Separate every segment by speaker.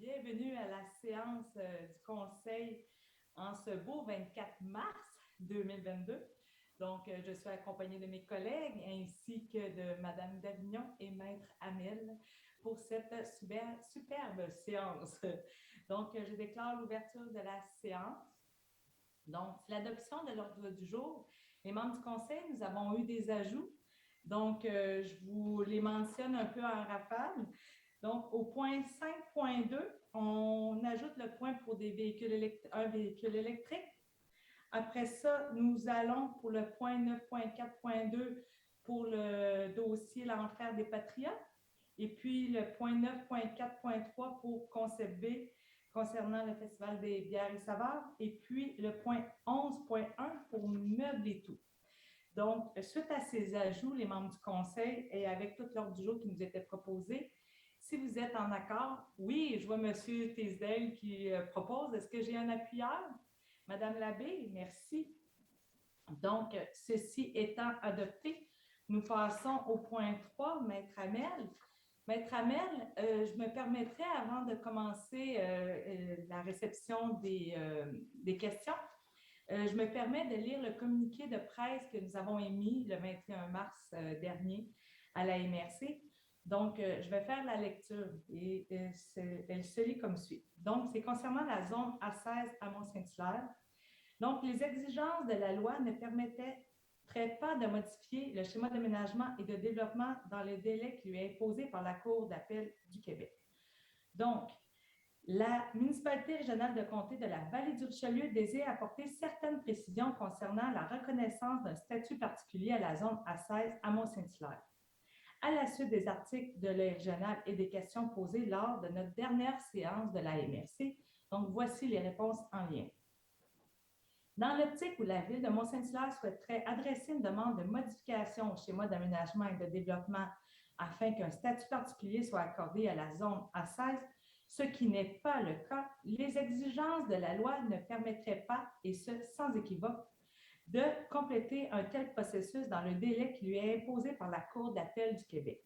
Speaker 1: Bienvenue à la séance du Conseil en ce beau 24 mars 2022. Donc, je suis accompagnée de mes collègues ainsi que de Madame Davignon et Maître Amel pour cette superbe séance. Donc, je déclare l'ouverture de la séance. Donc, c'est l'adoption de l'ordre du jour. Les membres du Conseil, nous avons eu des ajouts. Donc, je vous les mentionne un peu en rafale. Donc, au point 5.2, on ajoute le point pour un véhicule électrique. Après ça, nous allons pour le point 9.4.2 pour le dossier L'Enfer des Patriotes. Et puis le point 9.4.3 pour Concept B concernant le Festival des bières et saveurs. Et puis le point 11.1 pour Meubles et tout. Donc, suite à ces ajouts, les membres du Conseil et avec tout l'ordre du jour qui nous était proposé, si vous êtes en accord, oui, je vois M. Tisdale qui propose. Est-ce que j'ai un appuyeur? Madame Labbé, merci. Donc, ceci étant adopté, nous passons au point 3, Maître Amel. Maître Amel, je me permettrai, avant de commencer la réception des questions, je me permets de lire le communiqué de presse que nous avons émis le 21 mars dernier à la MRC. Donc, je vais faire la lecture et elle se lit comme suit. Donc, c'est concernant la zone A16 à Mont-Saint-Hilaire. Donc, les exigences de la loi ne permettaient pas de modifier le schéma d'aménagement et de développement dans le délai qui lui est imposé par la Cour d'appel du Québec. Donc, la municipalité régionale de comté de la Vallée du Richelieu désire apporter certaines précisions concernant la reconnaissance d'un statut particulier à la zone A16 à Mont-Saint-Hilaire. À la suite des articles de l'œil régional et des questions posées lors de notre dernière séance de la MRC, donc voici les réponses en lien. Dans l'optique où la Ville de Mont-Saint-Hilaire souhaiterait adresser une demande de modification au schéma d'aménagement et de développement afin qu'un statut particulier soit accordé à la zone A16, ce qui n'est pas le cas, les exigences de la loi ne permettraient pas, et ce sans équivoque, de compléter un tel processus dans le délai qui lui est imposé par la Cour d'appel du Québec.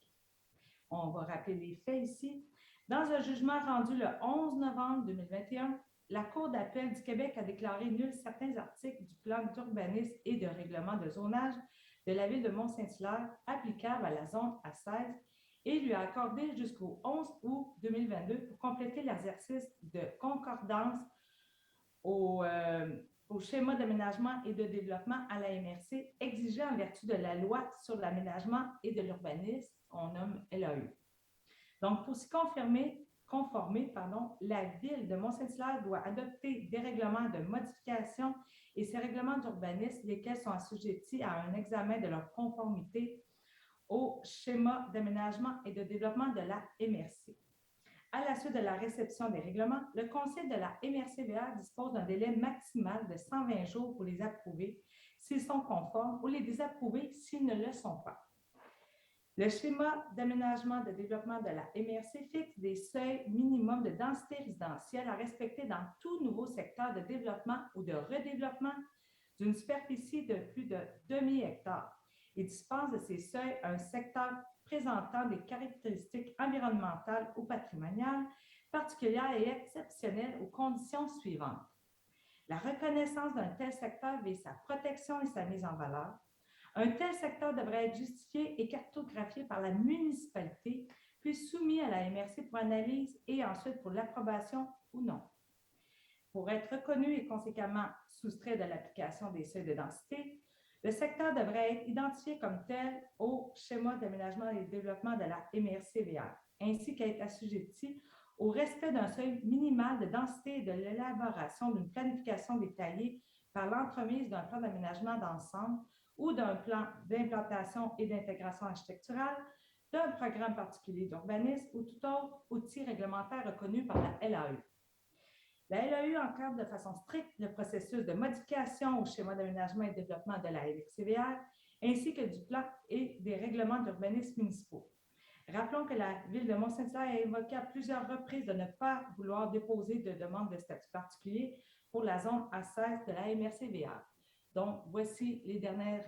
Speaker 1: On va rappeler les faits ici. Dans un jugement rendu le 11 novembre 2021, la Cour d'appel du Québec a déclaré nuls certains articles du plan d'urbanisme et de règlement de zonage de la Ville de Mont-Saint-Hilaire applicables à la zone A16 et lui a accordé jusqu'au 11 août 2022 pour compléter l'exercice de concordance au schéma d'aménagement et de développement à la MRC exigé en vertu de la loi sur l'aménagement et de l'urbanisme, on nomme LAU. Donc, pour s'y conformer, la Ville de Mont-Saint-Hilaire doit adopter des règlements de modification et ces règlements d'urbanisme, lesquels sont assujettis à un examen de leur conformité au schéma d'aménagement et de développement de la MRC. À la suite de la réception des règlements, le Conseil de la MRC-VR dispose d'un délai maximal de 120 jours pour les approuver s'ils sont conformes ou les désapprouver s'ils ne le sont pas. Le schéma d'aménagement de développement de la MRC fixe des seuils minimums de densité résidentielle à respecter dans tout nouveau secteur de développement ou de redéveloppement d'une superficie de plus de demi-hectare et dispense de ces seuils un secteur présentant des caractéristiques environnementales ou patrimoniales particulières et exceptionnelles aux conditions suivantes. La reconnaissance d'un tel secteur vise sa protection et sa mise en valeur. Un tel secteur devrait être justifié et cartographié par la municipalité, puis soumis à la MRC pour analyse et ensuite pour l'approbation ou non. Pour être reconnu et conséquemment soustrait de l'application des seuils de densité, le secteur devrait être identifié comme tel au schéma d'aménagement et de développement de la MRC-VR, ainsi qu'être assujetti au respect d'un seuil minimal de densité et de l'élaboration d'une planification détaillée par l'entremise d'un plan d'aménagement d'ensemble ou d'un plan d'implantation et d'intégration architecturale, d'un programme particulier d'urbanisme ou tout autre outil réglementaire reconnu par la LAU. La LAU encadre de façon stricte le processus de modification au schéma d'aménagement et de développement de la LXCVR, ainsi que du plan et des règlements d'urbanisme municipaux. Rappelons que la Ville de Mont-Saint-Hilaire a évoqué à plusieurs reprises de ne pas vouloir déposer de demande de statut particulier pour la zone A16 de la MRC-VR. Donc, voici les dernières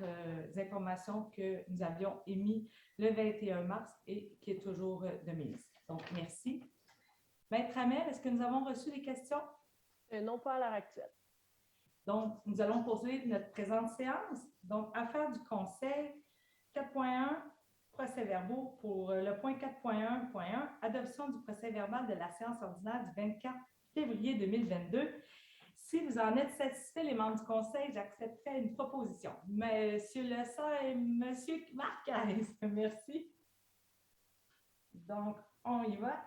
Speaker 1: informations que nous avions émises le 21 mars et qui est toujours de mise. Donc, merci. Maître Hamel, est-ce que nous avons reçu des questions?
Speaker 2: Non, pas à l'heure actuelle.
Speaker 1: Donc, nous allons poursuivre notre présente séance. Donc, affaires du Conseil 4.1, procès-verbaux pour le point 4.1.1, adoption du procès-verbal de la séance ordinaire du 24 février 2022. Si vous en êtes satisfaits, les membres du Conseil, j'accepterai une proposition. Monsieur Lessard et Monsieur Marquez, merci. Donc, on y va.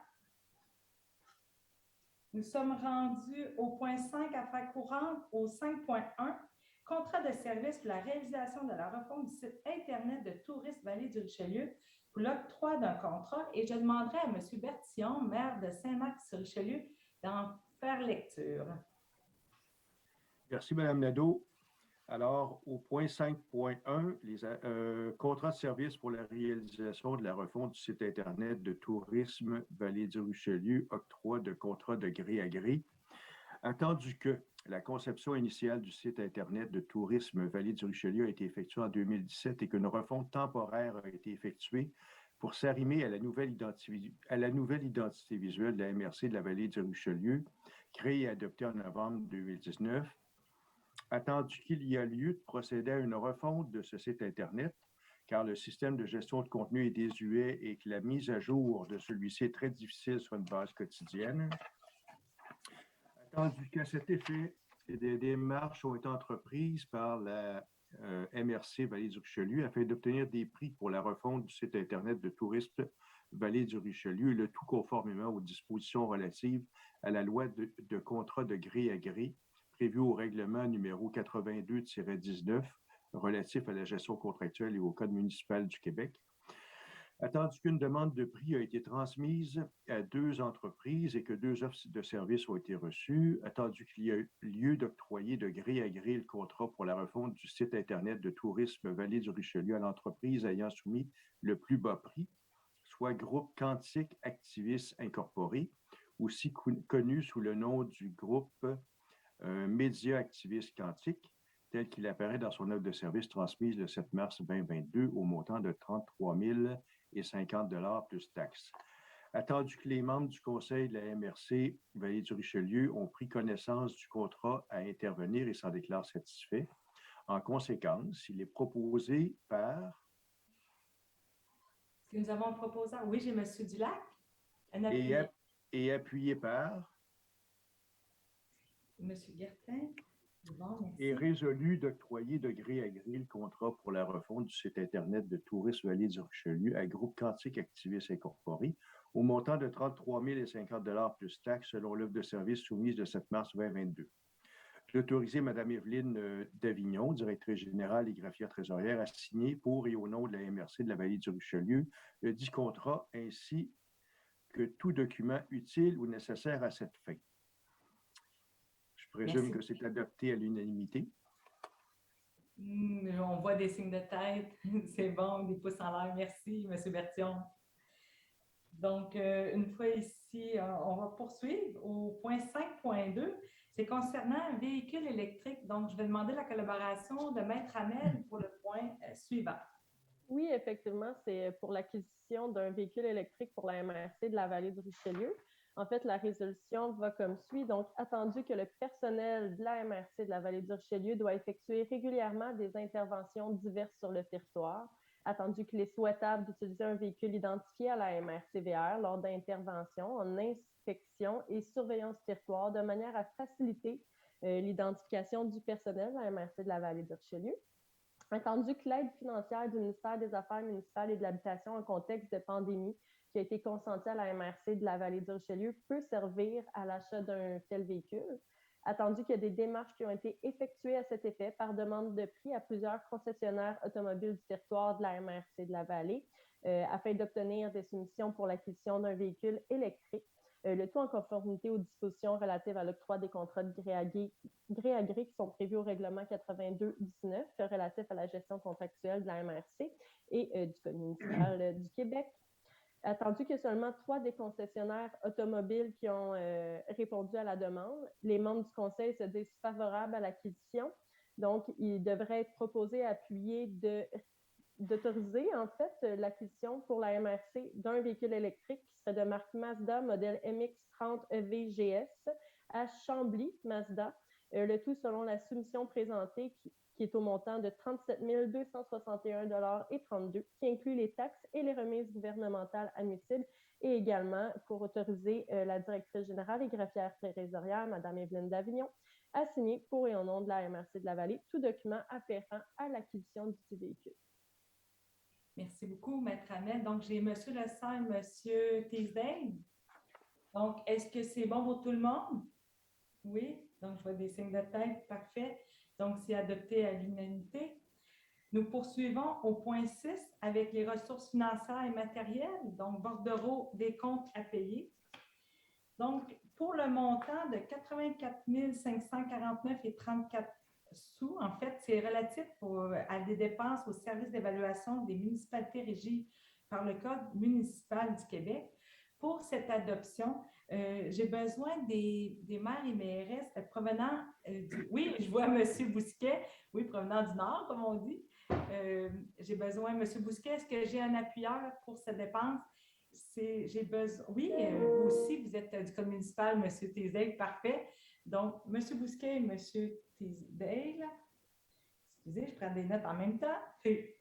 Speaker 1: Nous sommes rendus au point 5, affaires courantes, au 5.1, contrat de service pour la réalisation de la refonte du site Internet de Tourisme Vallée du Richelieu pour l'octroi d'un contrat. Et je demanderai à M. Bertillon, maire de Saint-Marc-sur-Richelieu, d'en faire lecture.
Speaker 3: Merci, Mme Nadeau. Alors, au point 5.1, les contrats de service pour la réalisation de la refonte du site Internet de Tourisme Vallée du Richelieu, octroi de contrat de gré à gré. Attendu que la conception initiale du site Internet de Tourisme Vallée du Richelieu a été effectuée en 2017 et qu'une refonte temporaire a été effectuée pour s'arrimer à la nouvelle identité visuelle de la MRC de la Vallée du Richelieu, créée et adoptée en novembre 2019, attendu qu'il y a lieu de procéder à une refonte de ce site Internet, car le système de gestion de contenu est désuet et que la mise à jour de celui-ci est très difficile sur une base quotidienne. Attendu qu'à cet effet, des démarches ont été entreprises par la MRC Vallée du Richelieu afin d'obtenir des prix pour la refonte du site Internet de Tourisme Vallée du Richelieu, le tout conformément aux dispositions relatives à la loi de contrat de gré à gré, prévu au règlement numéro 82-19 relatif à la gestion contractuelle et au Code municipal du Québec. Attendu qu'une demande de prix a été transmise à 2 entreprises et que 2 offres de services ont été reçues, attendu qu'il y a lieu d'octroyer de gré à gré le contrat pour la refonte du site Internet de Tourisme Vallée du Richelieu à l'entreprise ayant soumis le plus bas prix, soit Groupe Quantique Activis Incorporé, aussi connu sous le nom du groupe Média Activiste Quantique, tel qu'il apparaît dans son offre de service transmise le 7 mars 2022 au montant de 33 050 $ plus taxes. Attendu que les membres du Conseil de la MRC Vallée du Richelieu ont pris connaissance du contrat à intervenir et s'en déclarent satisfaits. En conséquence, il est proposé par...
Speaker 1: Est-ce que nous avons un proposant? Oui, j'ai M. Dulac.
Speaker 3: Et appuyé par...
Speaker 1: M. Guertin. Bon,
Speaker 3: est résolu d'octroyer de gré à gré le contrat pour la refonte du site Internet de Tourisme Vallée du Richelieu à Groupe Quantique Activis Incorporé au montant de 33 050 $ plus taxes selon l'offre de service soumise le 7 mars 2022. D'autoriser Mme Evelyne Davignon, directrice générale et greffière trésorière, à signer pour et au nom de la MRC de la Vallée du Richelieu le dit contrat ainsi que tout document utile ou nécessaire à cette fin. Je présume que c'est adopté à l'unanimité.
Speaker 1: On voit des signes de tête. C'est bon, des pouces en l'air. Merci, M. Bertillon. Donc, une fois ici, on va poursuivre au point 5.2. C'est concernant un véhicule électrique. Donc, je vais demander la collaboration de Maître Hamel pour le point suivant.
Speaker 2: Oui, effectivement, c'est pour l'acquisition d'un véhicule électrique pour la MRC de la Vallée du Richelieu. En fait, la résolution va comme suit. Donc, attendu que le personnel de la MRC de la Vallée du Richelieu doit effectuer régulièrement des interventions diverses sur le territoire, attendu qu'il est souhaitable d'utiliser un véhicule identifié à la MRC-VR lors d'interventions en inspection et surveillance du territoire de manière à faciliter l'identification du personnel de la MRC de la Vallée du Richelieu. Attendu que l'aide financière du ministère des Affaires municipales et de l'Habitation en contexte de pandémie qui a été consentie à la MRC de la Vallée du Richelieu peut servir à l'achat d'un tel véhicule. Attendu qu'il y a des démarches qui ont été effectuées à cet effet par demande de prix à plusieurs concessionnaires automobiles du territoire de la MRC de la Vallée afin d'obtenir des soumissions pour l'acquisition d'un véhicule électrique. Le tout en conformité aux dispositions relatives à l'octroi des contrats de gré à gré qui sont prévus au règlement 82-19 relatif à la gestion contractuelle de la MRC et du Code municipal du Québec. Attendu qu'il y a seulement 3 des concessionnaires automobiles qui ont répondu à la demande, les membres du Conseil se disent favorables à l'acquisition. Donc, il devrait être proposé à appuyer d'autoriser, en fait, l'acquisition pour la MRC d'un véhicule électrique qui serait de marque Mazda, modèle MX-30 EV-GS à Chambly, Mazda, le tout selon la soumission présentée qui est au montant de 37 261,32 $, qui inclut les taxes et les remises gouvernementales admissibles, et également pour autoriser la directrice générale et greffière trésorière, Mme Evelyne Davignon, à signer pour et au nom de la MRC de la Vallée tout document afférent à l'acquisition du petit véhicule.
Speaker 1: Merci beaucoup, Maître Amel. Donc, j'ai M. Leclerc et M. Teasdale. Donc, est-ce que c'est bon pour tout le monde? Oui. Donc, je vois des signes de tête. Parfait. Donc, c'est adopté à l'unanimité. Nous poursuivons au point 6 avec les ressources financières et matérielles, donc bordereau des comptes à payer. Donc, pour le montant de 84 549,34 sous, en fait, c'est relatif à des dépenses au service d'évaluation des municipalités régies par le Code municipal du Québec. Pour cette adoption, j'ai besoin des maires et mairesses provenant du... Oui, je vois M. Bousquet, oui, provenant du Nord, comme on dit. J'ai besoin, M. Bousquet, est-ce que j'ai un appuyeur pour cette dépense? J'ai besoin. Oui, vous aussi, vous êtes du Code municipal, M. Teasdale, parfait. Donc, M. Bousquet et M. Teasdale, excusez, je prends des notes en même temps. Et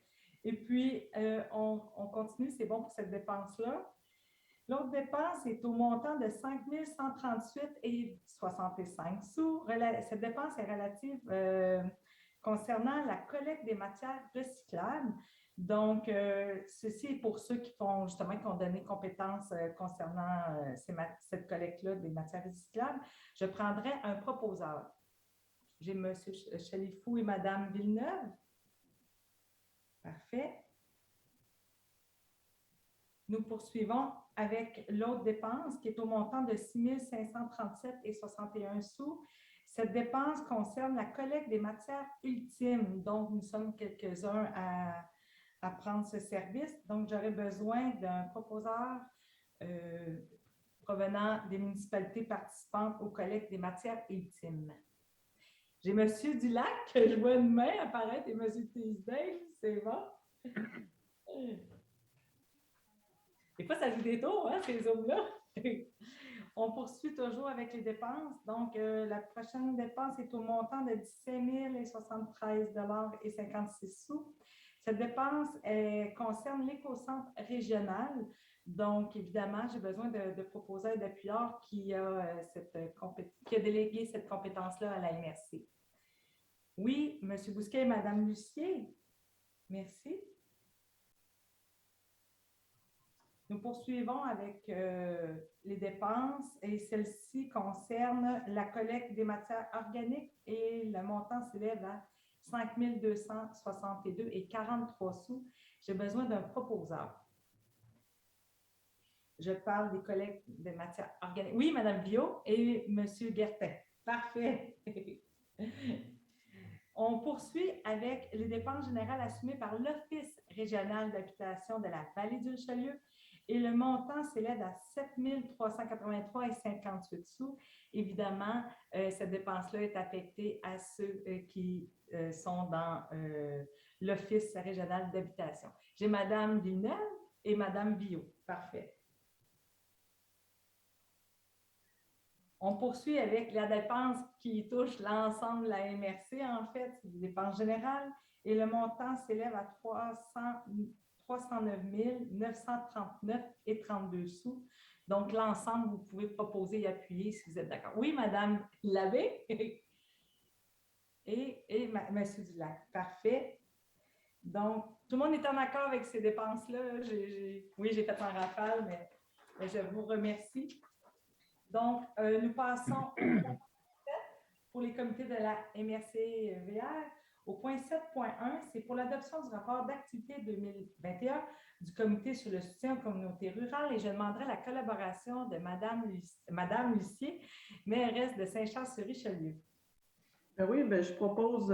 Speaker 1: puis, on continue, c'est bon pour cette dépense-là. L'autre dépense est au montant de 5 138,65 sous. Cette dépense est relative concernant la collecte des matières recyclables. Donc, ceci est pour ceux qui ont donné compétence concernant cette collecte-là des matières recyclables. Je prendrai un proposeur. J'ai M. Chalifou et Mme Villeneuve. Parfait. Nous poursuivons avec l'autre dépense qui est au montant de 6 537,61 sous. Cette dépense concerne la collecte des matières ultimes. Donc, nous sommes quelques-uns à prendre ce service. Donc, j'aurais besoin d'un proposeur provenant des municipalités participantes aux collectes des matières ultimes. J'ai M. Dulac, que je vois une main apparaître, et M. Teasdale, c'est bon? Des fois, ça joue des tours, hein, ces hommes-là. On poursuit toujours avec les dépenses. Donc, la prochaine dépense est au montant de 17 073,56 $. Cette dépense concerne l'éco-centre régional. Donc, évidemment, j'ai besoin de proposer un appuyeur qui a délégué cette compétence-là à la MRC. Oui, M. Bousquet et Mme Lucier. Merci. Nous poursuivons avec les dépenses et celles-ci concernent la collecte des matières organiques et le montant s'élève à 5 262,43 $. J'ai besoin d'un proposeur. Je parle des collectes des matières organiques. Oui, Mme Biot et M. Guertin. Parfait. On poursuit avec les dépenses générales assumées par l'Office régional d'habitation de la Vallée du Richelieu. Et le montant s'élève à 7 383,58 $. Évidemment, cette dépense-là est affectée à ceux qui sont dans l'Office régional d'habitation. J'ai Mme Villeneuve et Mme Biot. Parfait. On poursuit avec la dépense qui touche l'ensemble de la MRC, en fait, c'est des dépenses générales, et le montant s'élève à 309 939,32 $. Donc, l'ensemble, vous pouvez proposer et appuyer si vous êtes d'accord. Oui, Mme Labbé et M. Dulac. Parfait. Donc, tout le monde est en accord avec ces dépenses-là. Oui, j'ai fait un rafale, mais je vous remercie. Donc, nous passons au point 7 pour les comités de la MRC-VR. Au point 7.1, c'est pour l'adoption du rapport d'activité 2021 du Comité sur le soutien aux communautés rurales et je demanderai la collaboration de Mme Lucier, mairesse de Saint-Charles-sur-Richelieu.
Speaker 4: Oui, je propose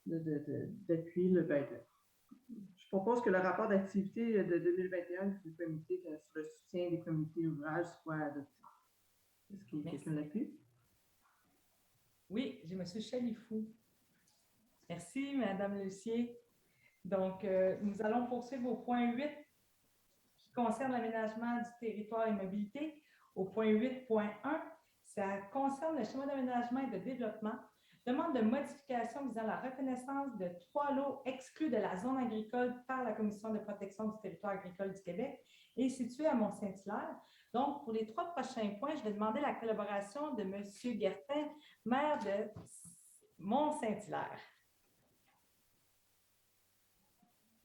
Speaker 4: d'appuyer je propose que le rapport d'activité de 2021 du Comité sur le soutien des communautés rurales soit adopté. Est-ce qu'il y a quelqu'un l'appuie?
Speaker 1: Oui, j'ai M. Chalifou. Merci, Mme Lucier. Donc, nous allons poursuivre au point 8 qui concerne l'aménagement du territoire et mobilité. Au point 8.1, ça concerne le schéma d'aménagement et de développement. Demande de modification visant la reconnaissance de 3 lots exclus de la zone agricole par la Commission de protection du territoire agricole du Québec et située à Mont-Saint-Hilaire. Donc, pour les 3 prochains points, je vais demander la collaboration de M. Guertin, maire de Mont-Saint-Hilaire.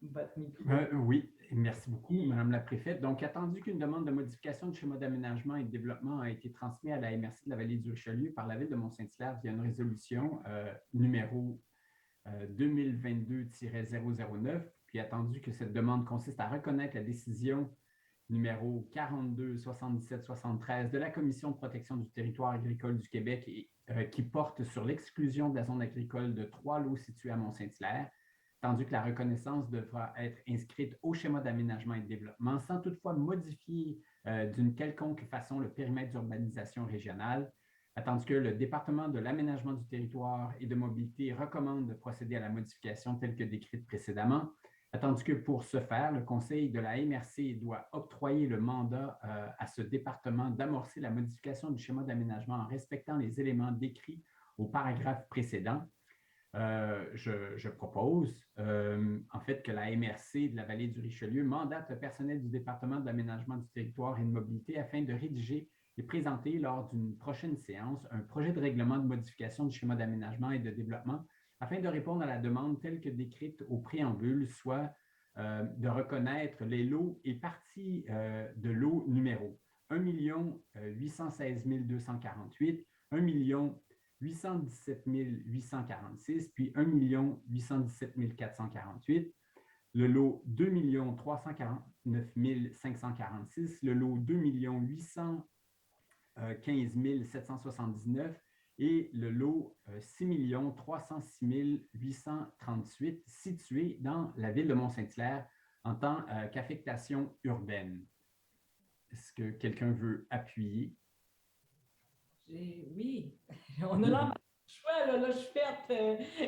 Speaker 1: Votre micro.
Speaker 5: Oui, merci beaucoup, Madame la préfète. Donc, attendu qu'une demande de modification du schéma d'aménagement et de développement a été transmise à la MRC de la Vallée du Richelieu par la Ville de Mont-Saint-Hilaire via une résolution numéro 2022-009, puis attendu que cette demande consiste à reconnaître la décision numéro 42-77-73 de la Commission de protection du territoire agricole du Québec et, qui porte sur l'exclusion de la zone agricole de 3 lots situés à Mont-Saint-Hilaire, tandis que la reconnaissance devra être inscrite au schéma d'aménagement et de développement sans toutefois modifier d'une quelconque façon le périmètre d'urbanisation régionale, tandis que le département de l'aménagement du territoire et de mobilité recommande de procéder à la modification telle que décrite précédemment, tandis que pour ce faire, le Conseil de la MRC doit octroyer le mandat à ce département d'amorcer la modification du schéma d'aménagement en respectant les éléments décrits au paragraphe précédent. Je propose en fait que la MRC de la Vallée du Richelieu mandate le personnel du département de l'aménagement du territoire et de mobilité afin de rédiger et présenter lors d'une prochaine séance un projet de règlement de modification du schéma d'aménagement et de développement afin de répondre à la demande telle que décrite au préambule, soit de reconnaître les lots et parties de lots numéros 1 816 248, 1 817 846, puis 1 817 448, le lot 2 349 546, le lot 2 815 779 et le lot 6 306 838 situé dans la ville de Mont-Saint-Hilaire en tant qu'affectation urbaine. Est-ce que quelqu'un veut appuyer?
Speaker 1: Oui, on a le choix, là, je suis faite,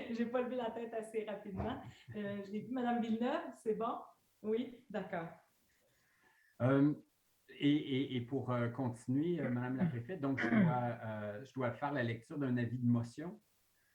Speaker 1: je n'ai pas levé la tête assez rapidement. J'ai vu Mme Villeneuve, c'est bon? Oui, d'accord.
Speaker 5: Et pour continuer, Madame la préfète, donc je dois faire la lecture d'un avis de motion.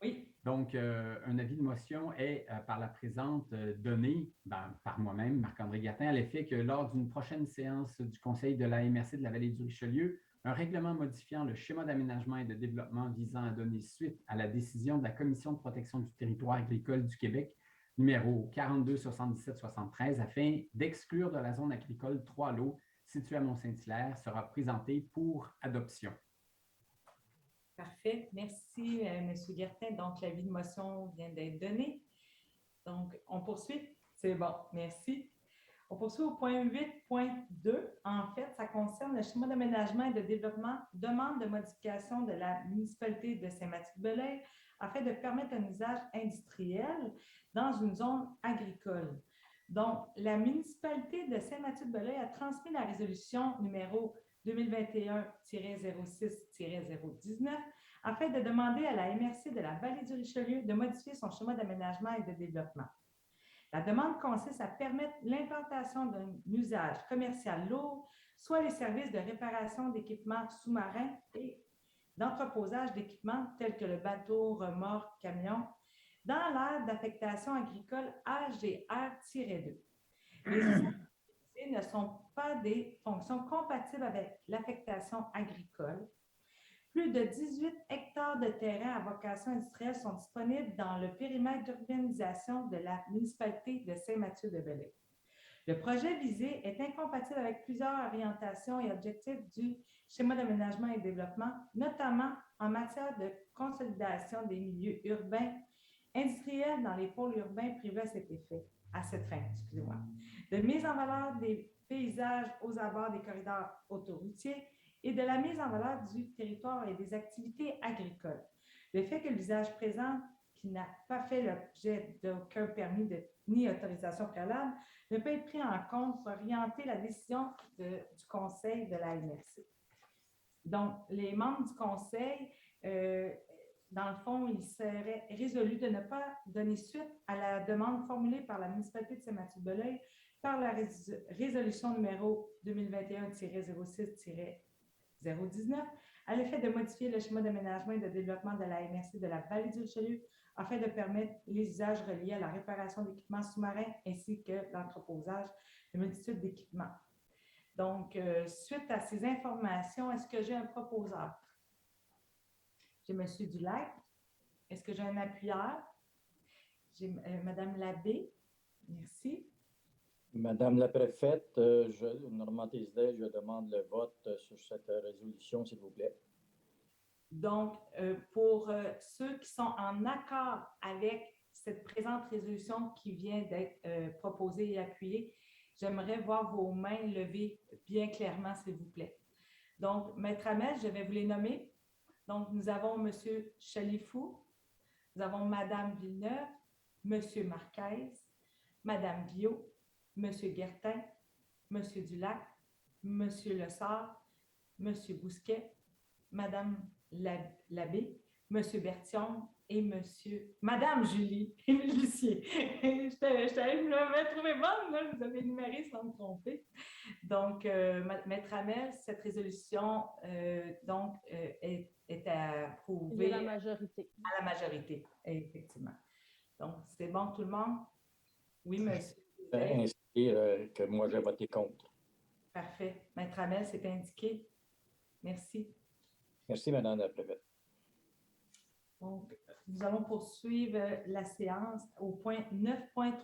Speaker 1: Oui.
Speaker 5: Donc, un avis de motion est par la présente donné par moi-même, Marc-André Guertin, à l'effet que lors d'une prochaine séance du Conseil de la MRC de la Vallée du Richelieu, un règlement modifiant le schéma d'aménagement et de développement visant à donner suite à la décision de la Commission de protection du territoire agricole du Québec, numéro 42-77-73, afin d'exclure de la zone agricole 3 lots situés à Mont-Saint-Hilaire, sera présenté pour adoption.
Speaker 1: Parfait. Merci, M. Guertin. Donc, l'avis de motion vient d'être donné. Donc, on poursuit. C'est bon. Merci. On poursuit au point 8.2. En fait, ça concerne le schéma d'aménagement et de développement, demande de modification de la municipalité de Saint-Mathieu-de-Belœil afin de permettre un usage industriel dans une zone agricole. Donc, la municipalité de Saint-Mathieu-de-Belœil a transmis la résolution numéro 2021-06-019 afin de demander à la MRC de la Vallée du Richelieu de modifier son schéma d'aménagement et de développement. La demande consiste à permettre l'implantation d'un usage commercial lourd, soit les services de réparation d'équipements sous-marins et d'entreposage d'équipements tels que le bateau, remorque, camion, dans l'aire d'affectation agricole AGR-2. Les usages ne sont pas des fonctions compatibles avec l'affectation agricole. Plus de 18 hectares de terrain à vocation industrielle sont disponibles dans le périmètre d'urbanisation de la municipalité de Saint-Mathieu-de-Belœil. Le projet visé est incompatible avec plusieurs orientations et objectifs du schéma d'aménagement et de développement, notamment en matière de consolidation des milieux urbains industriels dans les pôles urbains privés à cette fin, de mise en valeur des paysages aux abords des corridors autoroutiers et de la mise en valeur du territoire et des activités agricoles. Le fait que l'usage présent, qui n'a pas fait l'objet d'aucun permis ni autorisation préalable, ne peut être pris en compte pour orienter la décision du Conseil de la MRC. Donc, les membres du Conseil dans le fond, il serait résolu de ne pas donner suite à la demande formulée par la municipalité de Saint-Mathieu-de-Belœil par la résolution numéro 2021-06-019 à l'effet de modifier le schéma d'aménagement et de développement de la MRC de la Vallée du Richelieu afin de permettre les usages reliés à la réparation d'équipements sous-marins ainsi que l'entreposage de multitudes d'équipements. Donc, suite à ces informations, est-ce que j'ai un proposeur? J'ai M. Dulac. Est-ce que j'ai un appuyeur? J'ai Mme Labbé. Merci.
Speaker 6: Madame la préfète, Normand Tézlet, je demande le vote sur cette résolution, s'il vous plaît.
Speaker 1: Donc, pour ceux qui sont en accord avec cette présente résolution qui vient d'être proposée et appuyée, j'aimerais voir vos mains levées bien clairement, s'il vous plaît. Donc, Maître Hamel, je vais vous les nommer. Donc, nous avons M. Chalifou, nous avons Mme Villeneuve, M. Marquez, Mme Guillot, M. Guertin, M. Dulac, M. Lessard, M. Bousquet, Mme Labbé, M. Berthiaume et Mme Julie Lucier. Je allée me trouver bonne, là, vous avez énuméré sans me tromper. Donc, Maître Hamel, cette résolution est approuvée
Speaker 2: à la majorité.
Speaker 1: À la majorité, effectivement. Donc, c'est bon tout le monde? Oui, monsieur.
Speaker 6: Ainsi que moi, j'ai voté contre.
Speaker 1: Parfait. Maître Hamel, c'est indiqué. Merci.
Speaker 6: Merci, Madame la préfète.
Speaker 1: Donc, nous allons poursuivre la séance au point 9.3.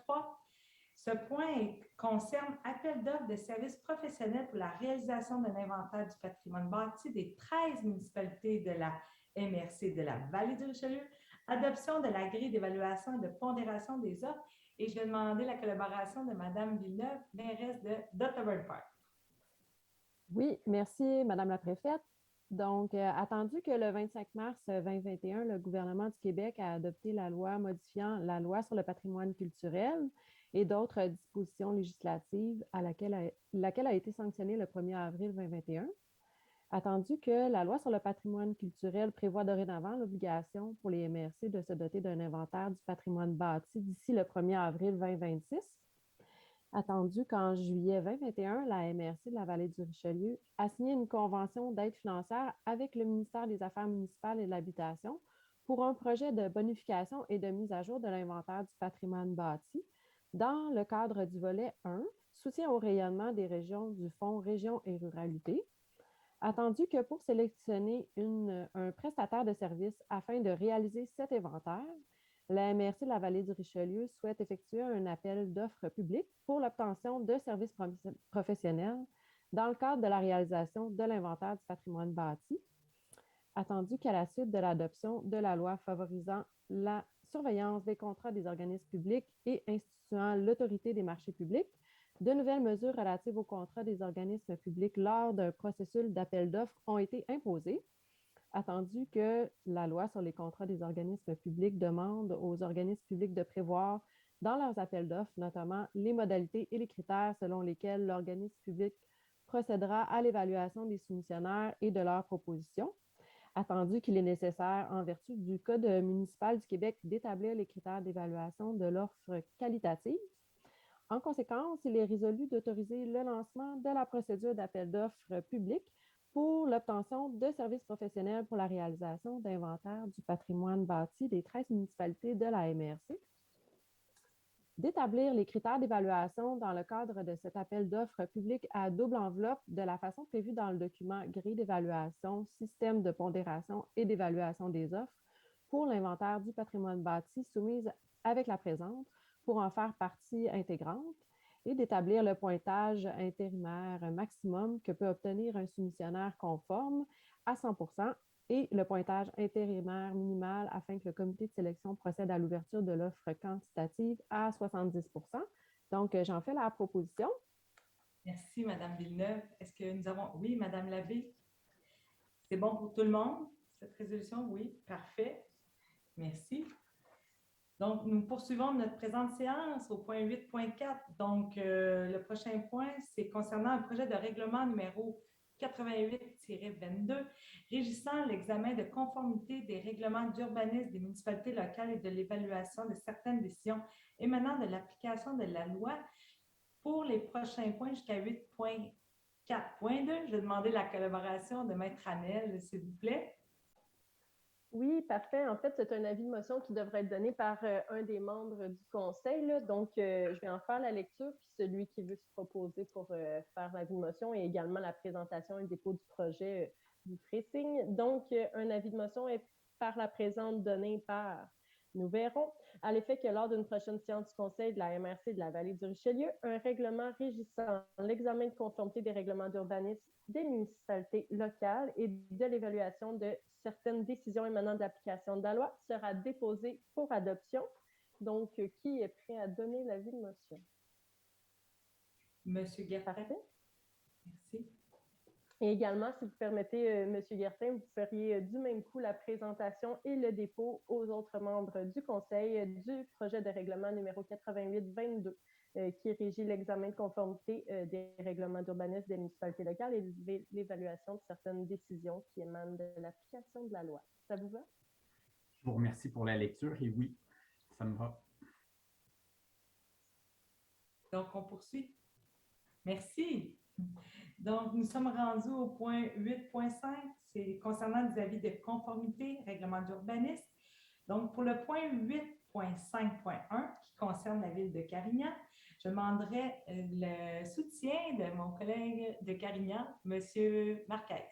Speaker 1: Ce point concerne appel d'offres de services professionnels pour la réalisation d'un inventaire du patrimoine bâti des 13 municipalités de la MRC de la Vallée du Richelieu, adoption de la grille d'évaluation et de pondération des offres. Et je vais demander la collaboration de Mme Villeneuve, mairesse d'Ottawa Park.
Speaker 2: Oui, merci, Madame la préfète. Donc, attendu que le 25 mars 2021, le gouvernement du Québec a adopté la loi modifiant la loi sur le patrimoine culturel et d'autres dispositions législatives à laquelle a été sanctionnée le 1er avril 2021. Attendu que la loi sur le patrimoine culturel prévoit dorénavant l'obligation pour les MRC de se doter d'un inventaire du patrimoine bâti d'ici le 1er avril 2026. Attendu qu'en juillet 2021, la MRC de la Vallée du Richelieu a signé une convention d'aide financière avec le ministère des Affaires municipales et de l'Habitation pour un projet de bonification et de mise à jour de l'inventaire du patrimoine bâti dans le cadre du volet 1, soutien au rayonnement des régions du Fonds Région et Ruralité. Attendu que pour sélectionner un prestataire de services afin de réaliser cet inventaire, la MRC de la Vallée du Richelieu souhaite effectuer un appel d'offres public pour l'obtention de services professionnels dans le cadre de la réalisation de l'inventaire du patrimoine bâti. Attendu qu'à la suite de l'adoption de la loi favorisant la surveillance des contrats des organismes publics et instituant l'autorité des marchés publics, de nouvelles mesures relatives aux contrats des organismes publics lors d'un processus d'appel d'offres ont été imposées. Attendu que la loi sur les contrats des organismes publics demande aux organismes publics de prévoir dans leurs appels d'offres, notamment les modalités et les critères selon lesquels l'organisme public procédera à l'évaluation des soumissionnaires et de leurs propositions. Attendu qu'il est nécessaire, en vertu du Code municipal du Québec, d'établir les critères d'évaluation de l'offre qualitative. En conséquence, il est résolu d'autoriser le lancement de la procédure d'appel d'offres public pour l'obtention de services professionnels pour la réalisation d'inventaires du patrimoine bâti des 13 municipalités de la MRC. D'établir les critères d'évaluation dans le cadre de cet appel d'offres public à double enveloppe de la façon prévue dans le document grille d'évaluation, système de pondération et d'évaluation des offres pour l'inventaire du patrimoine bâti soumise avec la présente pour en faire partie intégrante et d'établir le pointage intérimaire maximum que peut obtenir un soumissionnaire conforme à 100% et le pointage intérimaire minimal afin que le comité de sélection procède à l'ouverture de l'offre quantitative à 70%. Donc, j'en fais la proposition.
Speaker 1: Merci, Mme Villeneuve. Est-ce que nous avons... Oui, Mme Labbé? C'est bon pour tout le monde, cette résolution? Oui, parfait. Merci. Donc, nous poursuivons notre présente séance au point 8.4. Donc, le prochain point, c'est concernant un projet de règlement numéro 88-22 régissant l'examen de conformité des règlements d'urbanisme des municipalités locales et de l'évaluation de certaines décisions émanant de l'application de la loi. Pour les prochains points jusqu'à 8.4.2, je vais demander la collaboration de Maître Annelle, s'il vous plaît.
Speaker 2: Oui, parfait. En fait, c'est un avis de motion qui devrait être donné par un des membres du conseil, là. Donc, je vais en faire la lecture, puis celui qui veut se proposer pour faire l'avis de motion et également la présentation et le dépôt du projet du pressing. Donc, un avis de motion est par la présente donné par, nous verrons, à l'effet que lors d'une prochaine séance du conseil de la MRC de la Vallée du Richelieu, un règlement régissant l'examen de conformité des règlements d'urbanisme des municipalités locales et de l'évaluation de certaines décisions émanant de l'application de la loi sera déposé pour adoption. Donc, qui est prêt à donner l'avis de motion?
Speaker 1: Monsieur Guertin. Merci.
Speaker 2: Et également, si vous permettez, Monsieur Guertin, vous feriez du même coup la présentation et le dépôt aux autres membres du Conseil du projet de règlement numéro 88-22 qui régit l'examen de conformité des règlements d'urbanisme des municipalités locales et l'évaluation de certaines décisions qui émanent de l'application de la loi. Ça vous va?
Speaker 5: Je vous remercie pour la lecture et oui, ça me va.
Speaker 1: Donc, on poursuit. Merci. Donc, nous sommes rendus au point 8.5, c'est concernant des avis de conformité, règlement d'urbanisme. Donc, pour le point 8.5.1, qui concerne la ville de Carignan, je demanderai le soutien de mon collègue de Carignan, M. Marquez.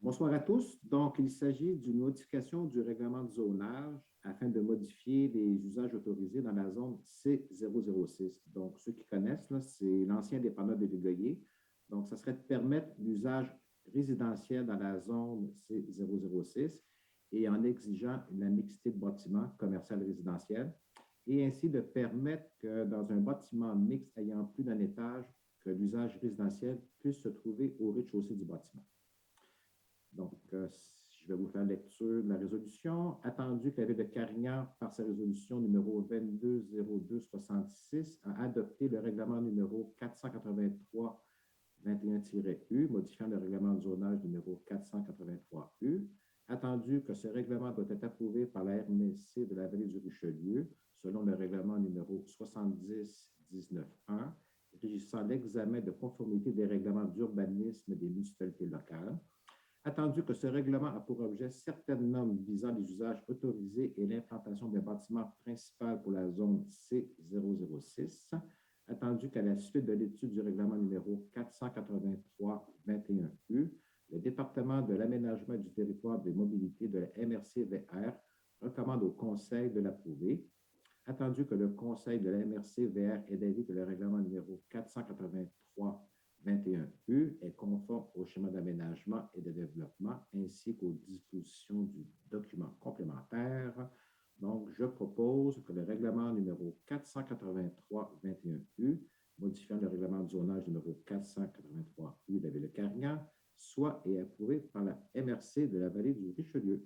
Speaker 7: Bonsoir à tous. Donc, il s'agit d'une modification du règlement de zonage afin de modifier les usages autorisés dans la zone C006. Donc, ceux qui connaissent, c'est l'ancien dépanneur de Vigoyer. Donc, ça serait de permettre l'usage résidentiel dans la zone C006 et en exigeant la mixité de bâtiments commerciaux résidentiels et ainsi de permettre que dans un bâtiment mixte ayant plus d'un étage, que l'usage résidentiel puisse se trouver au rez-de-chaussée du bâtiment. Donc, je vais vous faire lecture de la résolution. Attendu que la Ville de Carignan, par sa résolution numéro 220266, a adopté le règlement numéro 483-21-U, modifiant le règlement de zonage numéro 483U. Attendu que ce règlement doit être approuvé par la MRC de la Vallée du Richelieu, selon le règlement numéro 70-19-1, régissant l'examen de conformité des règlements d'urbanisme des municipalités locales. Attendu que ce règlement a pour objet certaines normes visant les usages autorisés et l'implantation d'un bâtiment principal pour la zone C006, attendu qu'à la suite de l'étude du règlement numéro 483-21U, le département de l'aménagement du territoire de mobilité de la MRC-VR recommande au Conseil de l'approuver. Attendu que le Conseil de la MRC-VR ait d'avis que le règlement numéro 483-21U est conforme au schéma d'aménagement et de développement ainsi qu'aux dispositions du document complémentaire. Donc, je propose que le règlement numéro 483-21U, modifiant le règlement de zonage numéro 483U de la Ville de Carignan, soit et approuvé par la MRC de la Vallée du Richelieu.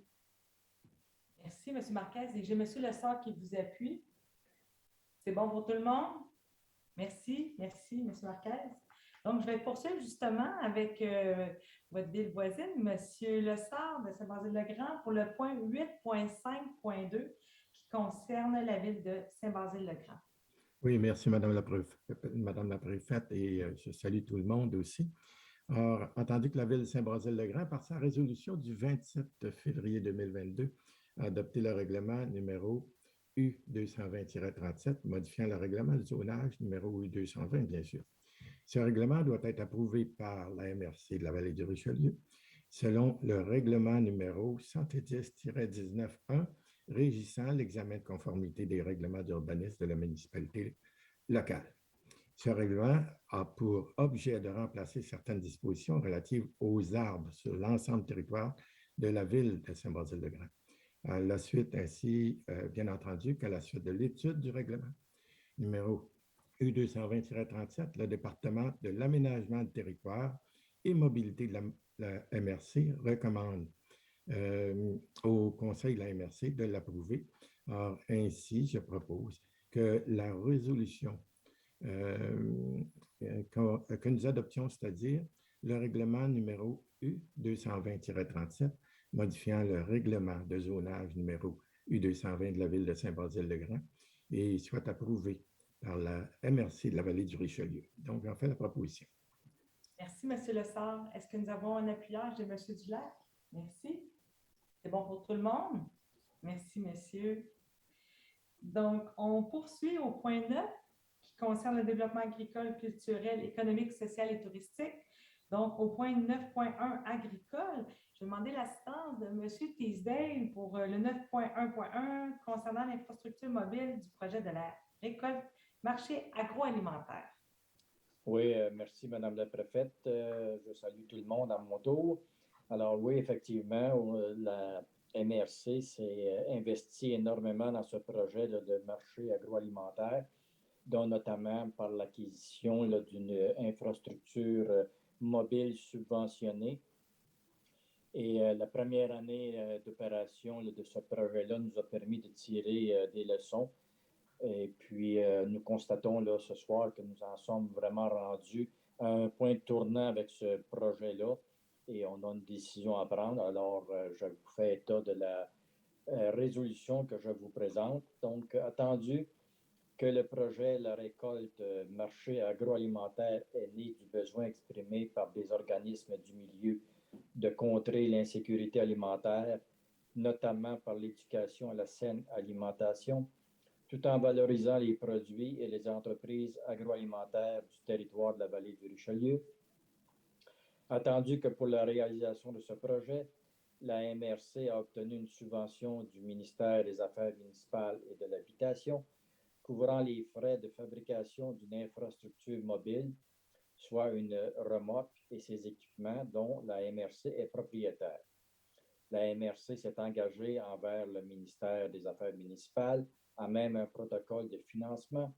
Speaker 1: Merci, M. Marquez. Et j'ai M. Lessard qui vous appuie. C'est bon pour tout le monde? Merci, merci, M. Marquez. Donc, je vais poursuivre justement avec votre ville voisine, M. Lessard de Saint-Basile-le-Grand, pour le point 8.5.2 qui concerne la ville de Saint-Basile-le-Grand.
Speaker 8: Oui, merci, Madame la préfète, et je salue tout le monde aussi. Alors, entendu que la ville de Saint-Basile-le-Grand, par sa résolution du 27 février 2022, a adopté le règlement numéro U220-37, modifiant le règlement de zonage numéro U220, bien sûr. Ce règlement doit être approuvé par la MRC de la Vallée du Richelieu, selon le règlement numéro 110-19-1, régissant l'examen de conformité des règlements d'urbanisme de la municipalité locale. Ce règlement a pour objet de remplacer certaines dispositions relatives aux arbres sur l'ensemble du territoire de la ville de Saint-Basile-le-Grand. À la suite, ainsi, bien entendu, qu'à la suite de l'étude du règlement numéro U220-37, le département de l'aménagement du territoire et mobilité de la MRC recommande au Conseil de la MRC de l'approuver. Alors, ainsi, je propose que la résolution que nous adoptions, c'est-à-dire le règlement numéro U220-37, modifiant le règlement de zonage numéro U220 de la ville de Saint-Basile-le-Grand et soit approuvé par la MRC de la vallée du Richelieu. Donc, j'en fais la proposition.
Speaker 1: Merci, M. Lessard. Est-ce que nous avons un appuyage de M. Dulac? Merci. C'est bon pour tout le monde? Merci, messieurs. Donc, on poursuit au point 9 qui concerne le développement agricole, culturel, économique, social et touristique. Donc, au point 9.1 agricole, je vais demander l'assistance de M. Teasdale pour le 9.1.1 concernant l'infrastructure mobile du projet de la récolte marché agroalimentaire.
Speaker 6: Oui, merci, Madame la préfète. Je salue tout le monde à mon tour. Alors oui, effectivement, la MRC s'est investie énormément dans ce projet de marché agroalimentaire, dont notamment par l'acquisition d'une infrastructure mobile subventionnée. Et la première année d'opération de ce projet-là nous a permis de tirer des leçons. Et puis, nous constatons là, ce soir que nous en sommes vraiment rendus à un point tournant avec ce projet-là et on a une décision à prendre. Alors, je vous fais état de la résolution que je vous présente. Donc, attendu que le projet La récolte marché agroalimentaire est né du besoin exprimé par des organismes du milieu de contrer l'insécurité alimentaire, notamment par l'éducation à la saine alimentation, tout en valorisant les produits et les entreprises agroalimentaires du territoire de la vallée du Richelieu. Attendu que pour la réalisation de ce projet, la MRC a obtenu une subvention du ministère des Affaires municipales et de l'Habitation, couvrant les frais de fabrication d'une infrastructure mobile, soit une remorque et ses équipements dont la MRC est propriétaire. La MRC s'est engagée envers le ministère des Affaires municipales, à même un protocole de financement,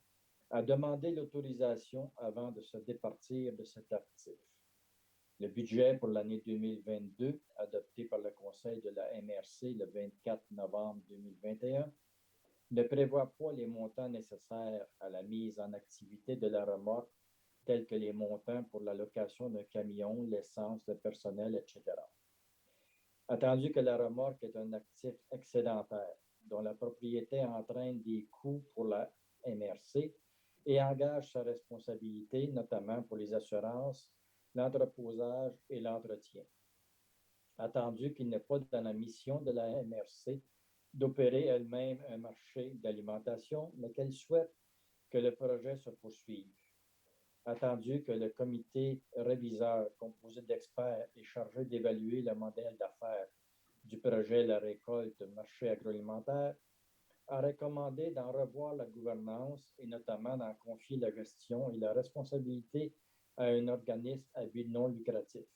Speaker 6: à demander l'autorisation avant de se départir de cet actif. Le budget pour l'année 2022, adopté par le Conseil de la MRC le 24 novembre 2021, ne prévoit pas les montants nécessaires à la mise en activité de la remorque, tels que les montants pour la location d'un camion, l'essence, le personnel, etc. Attendu que la remorque est un actif excédentaire, dont la propriété entraîne des coûts pour la MRC et engage sa responsabilité, notamment pour les assurances, l'entreposage et l'entretien. Attendu qu'il n'est pas dans la mission de la MRC d'opérer elle-même un marché d'alimentation, mais qu'elle souhaite que le projet se poursuive. Attendu que le comité réviseur composé d'experts est chargé d'évaluer le modèle d'affaires du projet La récolte marché agroalimentaire, a recommandé d'en revoir la gouvernance et notamment d'en confier la gestion et la responsabilité à un organisme à but non lucratif.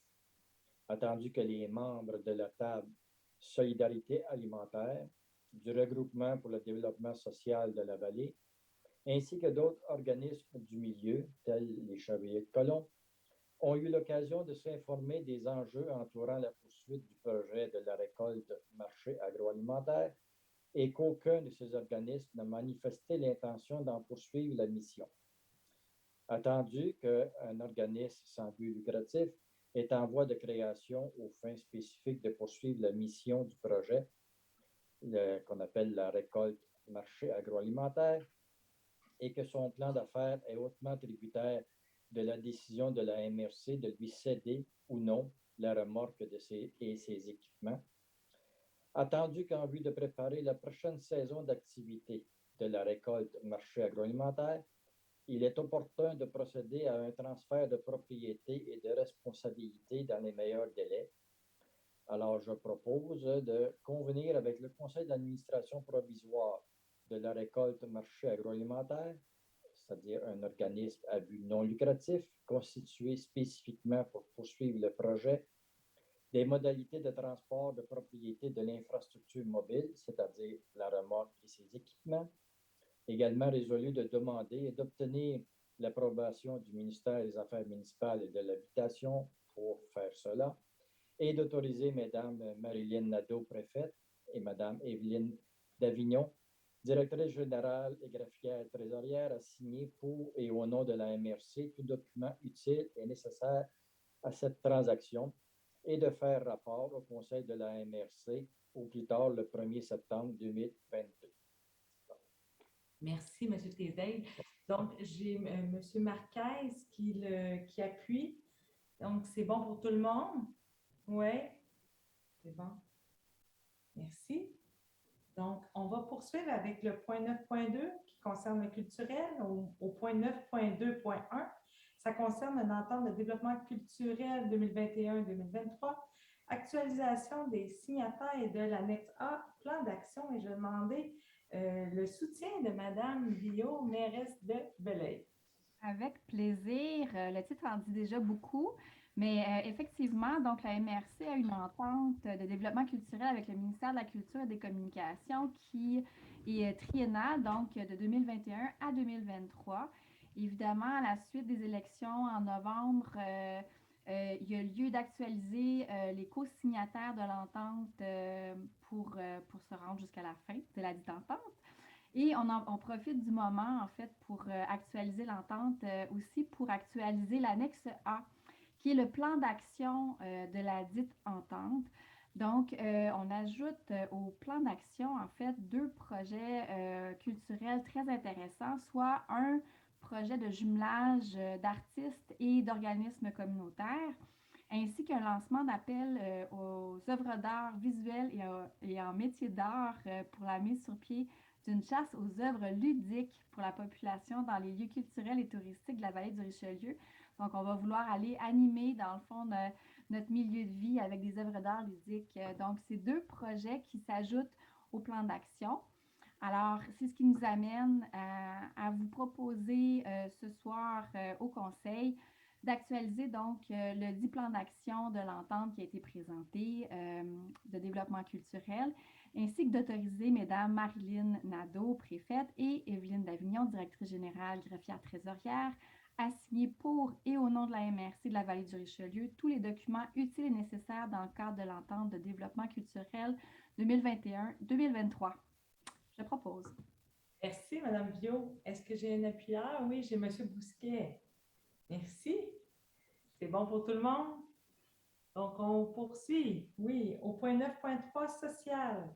Speaker 6: Attendu que les membres de la table Solidarité alimentaire, du regroupement pour le développement social de la vallée, ainsi que d'autres organismes du milieu, tels les Chevaliers de Colomb, ont eu l'occasion de s'informer des enjeux entourant la poursuite du projet de la récolte marché agroalimentaire et qu'aucun de ces organismes n'a manifesté l'intention d'en poursuivre la mission. Attendu qu'un organisme sans but lucratif est en voie de création aux fins spécifiques de poursuivre la mission du projet, qu'on appelle la récolte marché agroalimentaire, et que son plan d'affaires est hautement tributaire de la décision de la MRC de lui céder ou non la remorque et ses équipements. Attendu qu'en vue de préparer la prochaine saison d'activité de la récolte marché agroalimentaire, il est opportun de procéder à un transfert de propriété et de responsabilité dans les meilleurs délais. Alors, je propose de convenir avec le conseil d'administration provisoire de la récolte marché agroalimentaire, c'est-à-dire un organisme à but non lucratif constitué spécifiquement pour poursuivre le projet, des modalités de transport de propriété de l'infrastructure mobile, c'est-à-dire la remorque et ses équipements, également résolu de demander et d'obtenir l'approbation du ministère des Affaires municipales et de l'Habitation pour faire cela, et d'autoriser Mme Marilyn Nadeau, préfète, et Mme Evelyne Davignon, directrice générale et greffière trésorière, à signer pour et au nom de la MRC tout document utile et nécessaire à cette transaction et de faire rapport au Conseil de la MRC au plus tard le 1er septembre 2022.
Speaker 1: Merci, M. Tézel. Donc, j'ai M. Marquez qui appuie. Donc, c'est bon pour tout le monde? Oui, c'est bon. Merci. Donc, on va poursuivre avec le point 9.2 qui concerne le culturel au point 9.2.1. Ça concerne une entente de développement culturel 2021-2023, actualisation des signataires et de l'annexe A, plan d'action. Et je vais demander le soutien de Mme Villot, mairesse de Belleuil.
Speaker 9: Avec plaisir. Le titre en dit déjà beaucoup, mais effectivement, donc la MRC a une entente de développement culturel avec le ministère de la Culture et des Communications qui est triennale, donc de 2021 à 2023. Évidemment, à la suite des élections en novembre, il y a lieu d'actualiser les co-signataires de l'entente pour se rendre jusqu'à la fin de la dite entente. Et on profite du moment, en fait, pour actualiser l'entente, aussi pour actualiser l'annexe A, qui est le plan d'action de la dite entente. Donc, on ajoute au plan d'action, en fait, 2 projets culturels très intéressants, soit un projet de jumelage d'artistes et d'organismes communautaires, ainsi qu'un lancement d'appel aux œuvres d'art visuelles et en métier d'art pour la mise sur pied d'une chasse aux œuvres ludiques pour la population dans les lieux culturels et touristiques de la vallée du Richelieu. Donc, on va vouloir aller animer, dans le fond, notre milieu de vie avec des œuvres d'art ludiques. Donc, c'est 2 projets qui s'ajoutent au plan d'action. Alors, c'est ce qui nous amène à vous proposer ce soir au Conseil d'actualiser donc le 10 plan d'action de l'entente qui a été présenté de développement culturel, ainsi que d'autoriser Mesdames Marilyn Nadeau, préfète, et Evelyne Davignon, directrice générale, greffière trésorière, à signer pour et au nom de la MRC de la Vallée du Richelieu tous les documents utiles et nécessaires dans le cadre de l'entente de développement culturel 2021-2023. Je propose.
Speaker 1: Merci, Mme Viau. Est-ce que j'ai un appuyeur? Oui, j'ai M. Bousquet. Merci. C'est bon pour tout le monde? Donc, on poursuit. Oui, au point 9.3, social.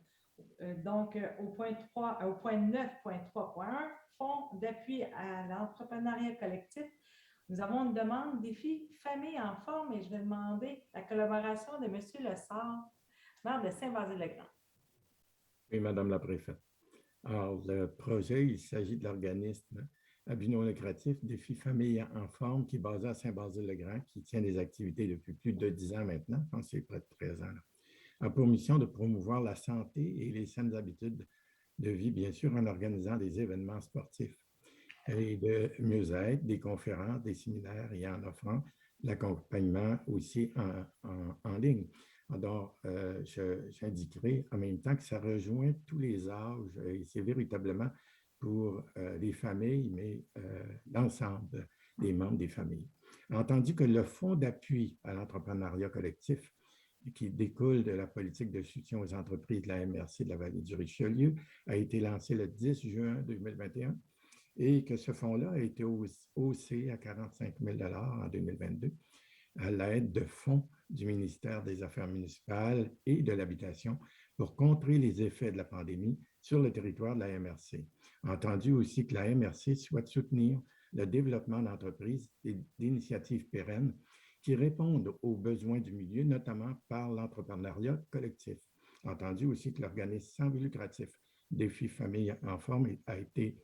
Speaker 1: Au point 9.3.1, fonds d'appui à l'entrepreneuriat collectif. Nous avons une demande défi famille en forme et je vais demander la collaboration de M. Lessard, maire de Saint-Basile-le-Grand.
Speaker 8: Oui, Madame la préfète. Alors, le projet, il s'agit de l'organisme à but non lucratif Défi Famille en forme qui est basé à Saint-Basile-le-Grand, qui tient des activités depuis plus de 10 ans maintenant, je pense que c'est près de 13 ans, a pour mission de promouvoir la santé et les saines habitudes de vie, bien sûr, en organisant des événements sportifs et de mieux-être, des conférences, des séminaires et en offrant l'accompagnement aussi en ligne. Alors, j'indiquerai en même temps que ça rejoint tous les âges et c'est véritablement pour les familles, mais l'ensemble des membres des familles. Entendu que le fonds d'appui à l'entrepreneuriat collectif qui découle de la politique de soutien aux entreprises de la MRC de la Vallée du Richelieu a été lancé le 10 juin 2021 et que ce fonds-là a été haussé à 45 000 $ en 2022 à l'aide de fonds du ministère des Affaires municipales et de l'Habitation pour contrer les effets de la pandémie sur le territoire de la MRC. Entendu aussi que la MRC souhaite soutenir le développement d'entreprises et d'initiatives pérennes qui répondent aux besoins du milieu, notamment par l'entrepreneuriat collectif. Entendu aussi que l'organisme sans but lucratif Défi Famille en forme a été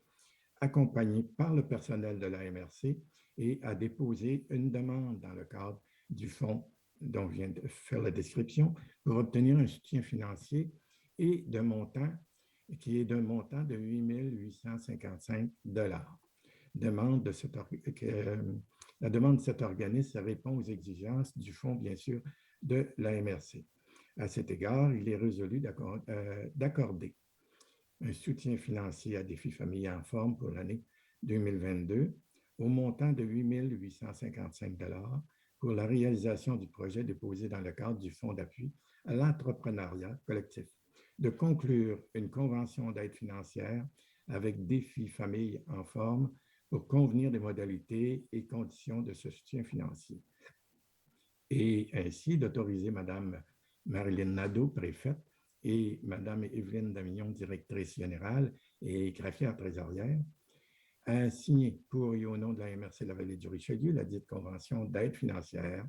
Speaker 8: accompagné par le personnel de la MRC et a déposé une demande dans le cadre du fonds dont je viens de faire la description pour obtenir un soutien financier et d'un montant qui est d'un montant de 8 855 $. La demande de cet organisme répond aux exigences du fonds, bien sûr, de la MRC. À cet égard, il est résolu d'accorder un soutien financier à Défi Famille en forme pour l'année 2022 au montant de 8 855 $ pour la réalisation du projet déposé dans le cadre du fonds d'appui à l'entrepreneuriat collectif, de conclure une convention d'aide financière avec Défi Famille en forme pour convenir des modalités et conditions de ce soutien financier. et ainsi d'autoriser Mme Marilyn Nadeau, préfète, et Mme Evelyne Davignon, directrice générale et greffière trésorière, à signer pour et au nom de la MRC de la Vallée du Richelieu la dite convention d'aide financière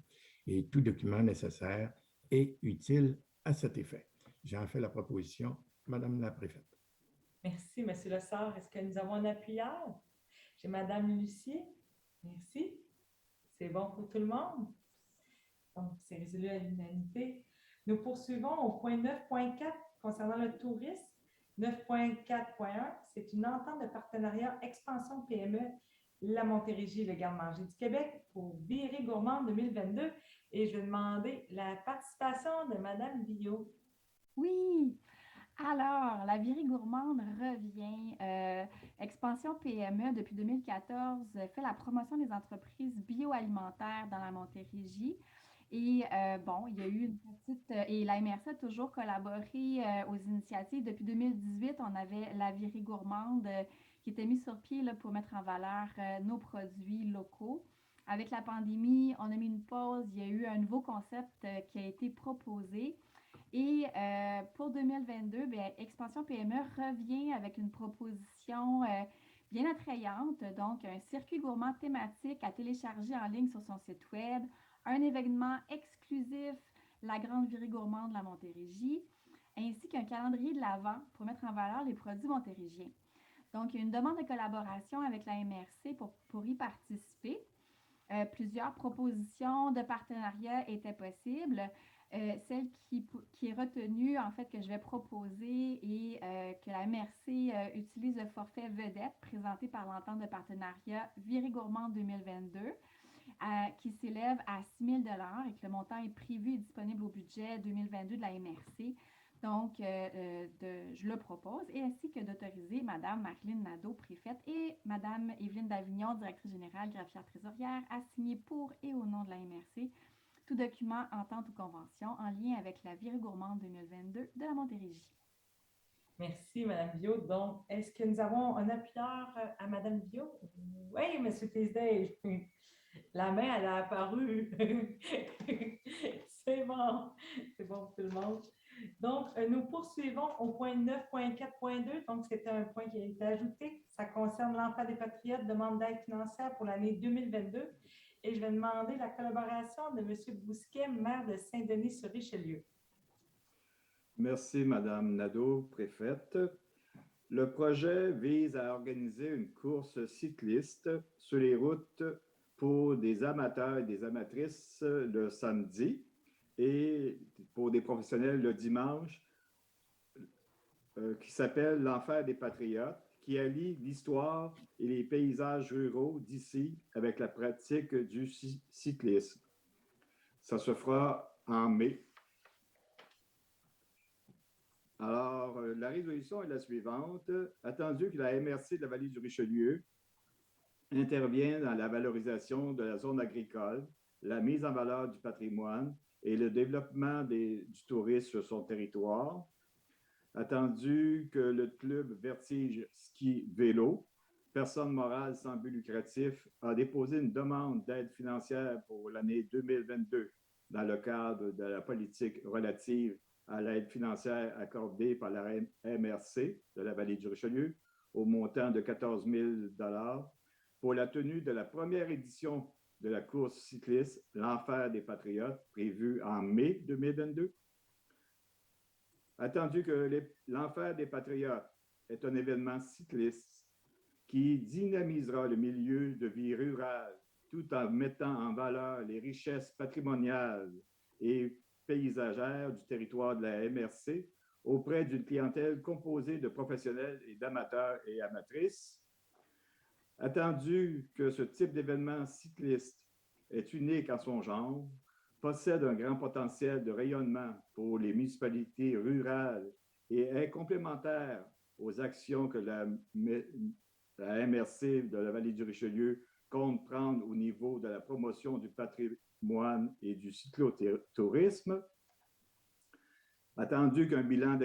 Speaker 8: et tout document nécessaire et utile à cet effet. J'en fais la proposition, Madame la préfète.
Speaker 1: Merci, M. Lessard. Est-ce que nous avons un appuyeur? J'ai Mme Lucier. Merci. C'est bon pour tout le monde? Donc, c'est résolu à l'unanimité. Nous poursuivons au point 9.4 concernant le tourisme. 9.4.1, c'est une entente de partenariat expansion PME La Montérégie, le Garde-Manger du Québec pour Virée Gourmande 2022. Et je vais demander la participation de Mme Villot.
Speaker 9: Oui! Alors, la Virée Gourmande revient. Expansion PME, depuis 2014, fait la promotion des entreprises bioalimentaires dans la Montérégie. Et bon, il y a eu une petite... et la MRC a toujours collaboré aux initiatives. Depuis 2018, on avait la Virée Gourmande qui était mise sur pied là, pour mettre en valeur nos produits locaux. Avec la pandémie, on a mis une pause. Il y a eu un nouveau concept qui a été proposé. Et pour 2022, bien, Expansion PME revient avec une proposition bien attrayante, donc un circuit gourmand thématique à télécharger en ligne sur son site web, un événement exclusif, la Grande Virée Gourmande de la Montérégie, ainsi qu'un calendrier de l'Avent pour mettre en valeur les produits montérégiens. Donc, il y a une demande de collaboration avec la MRC pour y participer. Plusieurs propositions de partenariat étaient possibles. Celle qui est retenue, en fait, que je vais proposer et que la MRC utilise le forfait vedette présenté par l'entente de partenariat Virée Gourmande 2022 qui s'élève à 6 000 $ et que le montant est prévu et disponible au budget 2022 de la MRC. Donc, je le propose, et ainsi que d'autoriser Mme Marilyn Nadeau, préfète, et Mme Evelyne Davignon, directrice générale, greffière trésorière, à signer pour et au nom de la MRC tout document, entente ou convention en lien avec la Virée Gourmande 2022 de la Montérégie.
Speaker 1: Merci, Mme Villot. Donc, est-ce que nous avons un appuyeur à Mme Villot? Oui, M. Tisdale. La main, elle a apparu. C'est bon pour tout le monde. Donc, nous poursuivons au point 9.4.2. Donc, c'était un point qui a été ajouté. Ça concerne l'Enfant des Patriotes, demande d'aide financière pour l'année 2022. Et je vais demander la collaboration de M. Bousquet, maire de Saint-Denis-sur-Richelieu.
Speaker 10: Merci, Mme Nadeau, préfète. Le projet vise à organiser une course cycliste sur les routes pour des amateurs et des amatrices le samedi et pour des professionnels le dimanche, qui s'appelle l'Enfer des Patriotes, qui allie l'histoire et les paysages ruraux d'ici avec la pratique du cyclisme. Ça se fera en mai. Alors, la résolution est la suivante. Attendu que la MRC de la Vallée du Richelieu intervient dans la valorisation de la zone agricole, la mise en valeur du patrimoine et le développement du tourisme sur son territoire. Attendu que le club Vertige Ski Vélo, personne morale sans but lucratif, a déposé une demande d'aide financière pour l'année 2022 dans le cadre de la politique relative à l'aide financière accordée par la MRC de la Vallée du Richelieu au montant de 14 000 $ pour la tenue de la première édition de la course cycliste L'Enfer des Patriotes, prévue en mai 2022. Attendu que l'Enfer des Patriotes est un événement cycliste qui dynamisera le milieu de vie rurale tout en mettant en valeur les richesses patrimoniales et paysagères du territoire de la MRC auprès d'une clientèle composée de professionnels et d'amateurs et amatrices. Attendu que ce type d'événement cycliste est unique en son genre, possède un grand potentiel de rayonnement pour les municipalités rurales et est complémentaire aux actions que la MRC de la Vallée du Richelieu compte prendre au niveau de la promotion du patrimoine et du cyclotourisme. Attendu qu'un bilan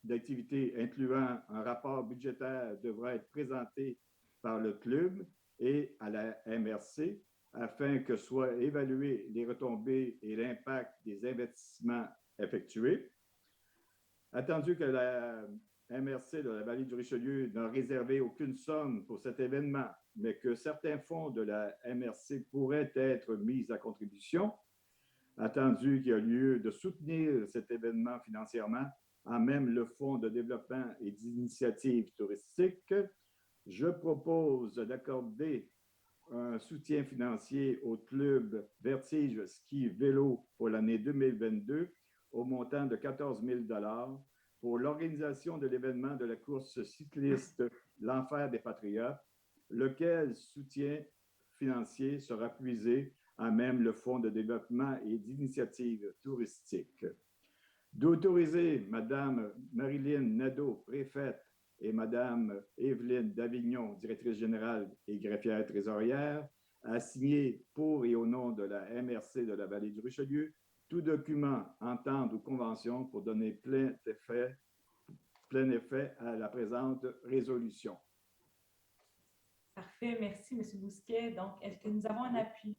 Speaker 10: d'activité incluant un rapport budgétaire devra être présenté par le club et à la MRC afin que soient évaluées les retombées et l'impact des investissements effectués. Attendu que la MRC de la Vallée du Richelieu n'a réservé aucune somme pour cet événement, mais que certains fonds de la MRC pourraient être mis à contribution, attendu qu'il y a lieu de soutenir cet événement financièrement, en même le Fonds de développement et d'initiatives touristiques, je propose d'accorder un soutien financier au club Vertige Ski Vélo pour l'année 2022 au montant de 14 000 $ pour l'organisation de l'événement de la course cycliste L'Enfer des Patriotes, lequel soutien financier sera puisé à même le Fonds de développement et d'initiatives touristiques. D'autoriser Mme Marilyn Nadeau, préfète, et Mme Evelyne Davignon, directrice générale et greffière trésorière, à signer pour et au nom de la MRC de la Vallée du Richelieu tout document, entente ou convention pour donner plein effet à la présente résolution.
Speaker 1: Parfait, merci, M. Bousquet. Donc, est-ce que nous avons un appuyeur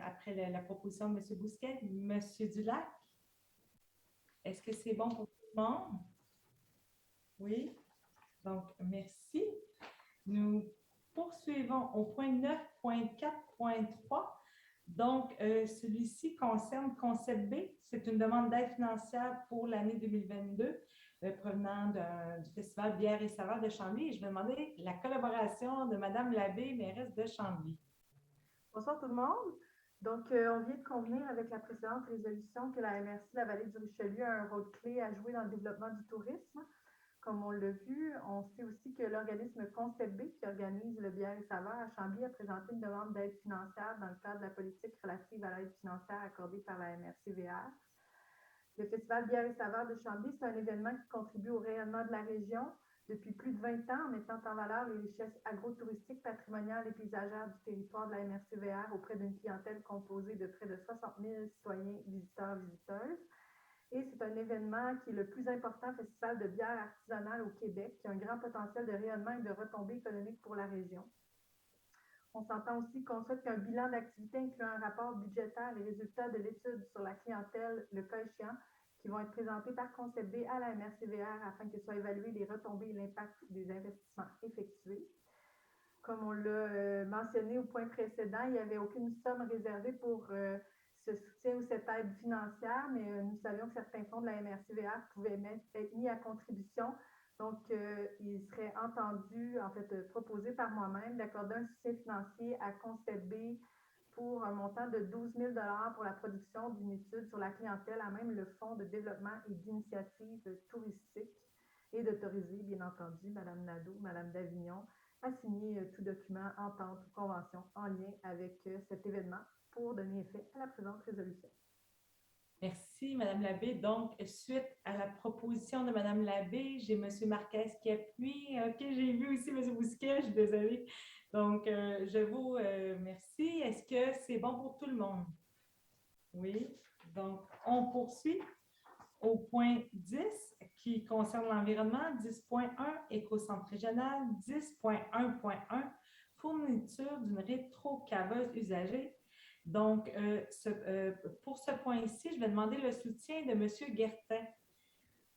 Speaker 1: après la proposition de M. Bousquet? M. Dulac? Est-ce que c'est bon pour tout le monde? Oui. Donc, merci. Nous poursuivons au point 9.4.3. Donc, celui-ci concerne Concept B. C'est une demande d'aide financière pour l'année 2022 provenant du Festival Bière et Saveurs de Chambly. Et je vais demander la collaboration de Mme Labbé, mairesse de Chambly.
Speaker 11: Bonsoir tout le monde. Donc, on vient de convenir avec la précédente résolution que la MRC de la Vallée du Richelieu a un rôle clé à jouer dans le développement du tourisme. Comme on l'a vu, on sait aussi que l'organisme Concept B, qui organise le Bière et Saveurs à Chambly, a présenté une demande d'aide financière dans le cadre de la politique relative à l'aide financière accordée par la MRC-VR. Le Festival Bière et Saveurs de Chambly, c'est un événement qui contribue au rayonnement de la région depuis plus de 20 ans en mettant en valeur les richesses agrotouristiques, patrimoniales et paysagères du territoire de la MRC-VR auprès d'une clientèle composée de près de 60 000 citoyens, visiteurs, visiteuses. Et c'est un événement qui est le plus important festival de bière artisanale au Québec, qui a un grand potentiel de rayonnement et de retombées économiques pour la région. On s'entend aussi qu'on souhaite qu'un bilan d'activité incluant un rapport budgétaire et résultats de l'étude sur la clientèle, le cas échéant, qui vont être présentés par Concept B à la MRC-VR afin que soient évalués les retombées et l'impact des investissements effectués. Comme on l'a mentionné au point précédent, il n'y avait aucune somme réservée pour ce soutien ou cette aide financière, mais nous savions que certains fonds de la MRC-VR pouvaient être mis à contribution. Donc, il serait proposé par moi-même d'accorder un soutien financier à Concept B pour un montant de 12 000 $ pour la production d'une étude sur la clientèle à même le Fonds de développement et d'initiatives touristiques et d'autoriser, bien entendu, Mme Nadeau, Mme Davignon à signer tout document, entente ou convention en lien avec cet événement pour donner effet à la présente résolution.
Speaker 1: Merci, Mme Labbé. Donc, suite à la proposition de Mme Labbé, j'ai M. Marquez qui appuie. OK, j'ai vu aussi M. Bousquet, je suis désolée. Donc, je vous remercie. Est-ce que c'est bon pour tout le monde? Oui. Donc, on poursuit au point 10 qui concerne l'environnement. 10.1, écocentre régional. 10.1.1, fourniture d'une rétrocaveuse usagée. Donc, pour ce point-ci, je vais demander le soutien de M. Guertin.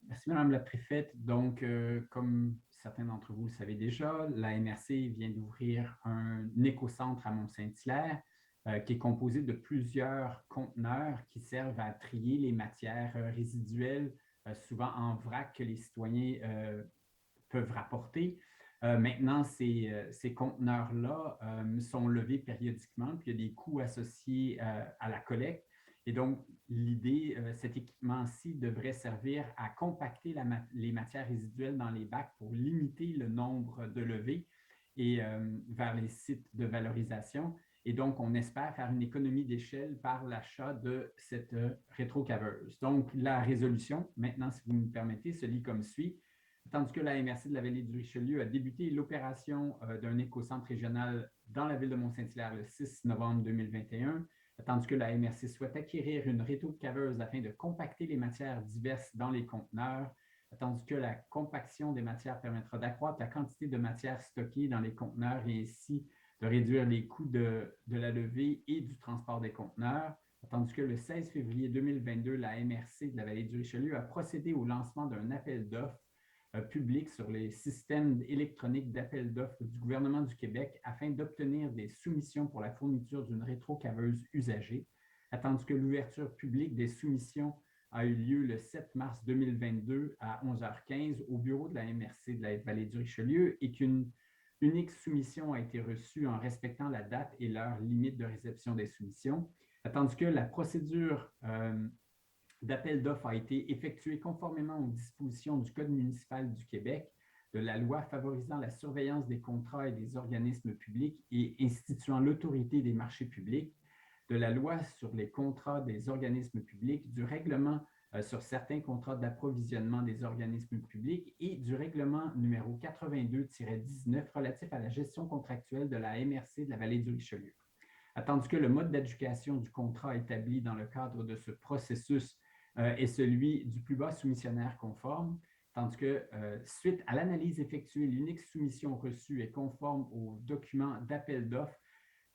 Speaker 5: Merci, Mme la préfète. Donc, comme certains d'entre vous le savez déjà, la MRC vient d'ouvrir un écocentre à Mont-Saint-Hilaire qui est composé de plusieurs conteneurs qui servent à trier les matières résiduelles, souvent en vrac, que les citoyens peuvent rapporter. Maintenant, ces conteneurs-là sont levés périodiquement, puis il y a des coûts associés à la collecte. Et donc, l'idée, cet équipement-ci devrait servir à compacter les matières résiduelles dans les bacs pour limiter le nombre de levées et vers les sites de valorisation. Et donc, on espère faire une économie d'échelle par l'achat de cette rétrocaveuse. Donc, la résolution, maintenant, si vous me permettez, se lit comme suit. Tandis que la MRC de la Vallée du Richelieu a débuté l'opération d'un écocentre régional dans la ville de Mont-Saint-Hilaire le 6 novembre 2021, tandis que la MRC souhaite acquérir une rétrocaveuse afin de compacter les matières diverses dans les conteneurs, tandis que la compaction des matières permettra d'accroître la quantité de matières stockées dans les conteneurs et ainsi de réduire les coûts de la levée et du transport des conteneurs, tandis que le 16 février 2022, la MRC de la Vallée du Richelieu a procédé au lancement d'un appel d'offres public sur les systèmes électroniques d'appel d'offres du gouvernement du Québec afin d'obtenir des soumissions pour la fourniture d'une rétrocaveuse usagée, tandis que l'ouverture publique des soumissions a eu lieu le 7 mars 2022 à 11h15 au bureau de la MRC de la Vallée du Richelieu et qu'une unique soumission a été reçue en respectant la date et l'heure limite de réception des soumissions, tandis que la procédure d'appel d'offres a été effectuée conformément aux dispositions du Code municipal du Québec, de la loi favorisant la surveillance des contrats et des organismes publics et instituant l'autorité des marchés publics, de la loi sur les contrats des organismes publics, du règlement sur certains contrats d'approvisionnement des organismes publics et du règlement numéro 82-19 relatif à la gestion contractuelle de la MRC de la Vallée du Richelieu. Tandis que le mode d'adjudication du contrat établi dans le cadre de ce processus est celui du plus bas soumissionnaire conforme, tandis que suite à l'analyse effectuée, l'unique soumission reçue est conforme au document d'appel d'offres,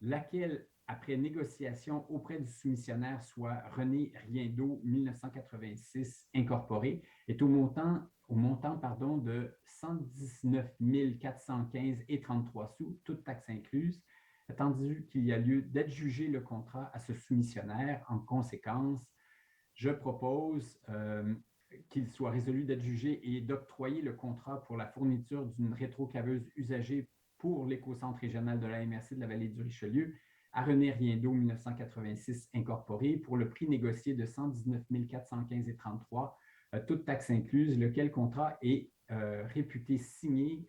Speaker 5: laquelle, après négociation auprès du soumissionnaire, soit René Riendeau 1986 Incorporé, est au montant de 119 415,33 sous, toutes taxes incluses, attendu qu'il y a lieu d'adjuger le contrat à ce soumissionnaire. En conséquence, je propose qu'il soit résolu d'adjuger et d'octroyer le contrat pour la fourniture d'une rétrocaveuse usagée pour l'écocentre régional de la MRC de la Vallée du Richelieu à René Riendeau 1986 Incorporé pour le prix négocié de 119 415,33, toutes taxes incluses, lequel contrat est réputé signé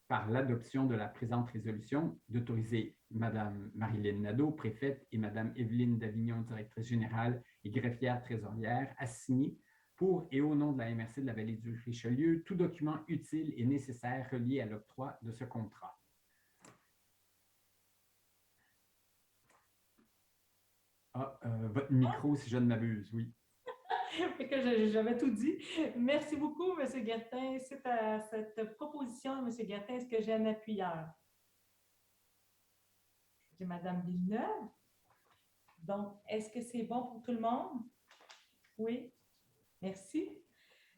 Speaker 5: par l'adoption de la présente résolution, d'autoriser Mme Marilyn Nadeau, préfète, et Mme Evelyne Davignon, directrice générale et greffière trésorière, à signer pour et au nom de la MRC de la Vallée du Richelieu tout document utile et nécessaire relié à l'octroi de ce contrat. Votre micro, si je ne m'abuse, oui.
Speaker 1: J'avais tout dit. Merci beaucoup, M. Gertin. C'est à cette proposition, M. Gertin, est-ce que j'ai un appuyeur? J'ai Mme Villeneuve. Donc, est-ce que c'est bon pour tout le monde? Oui. Merci.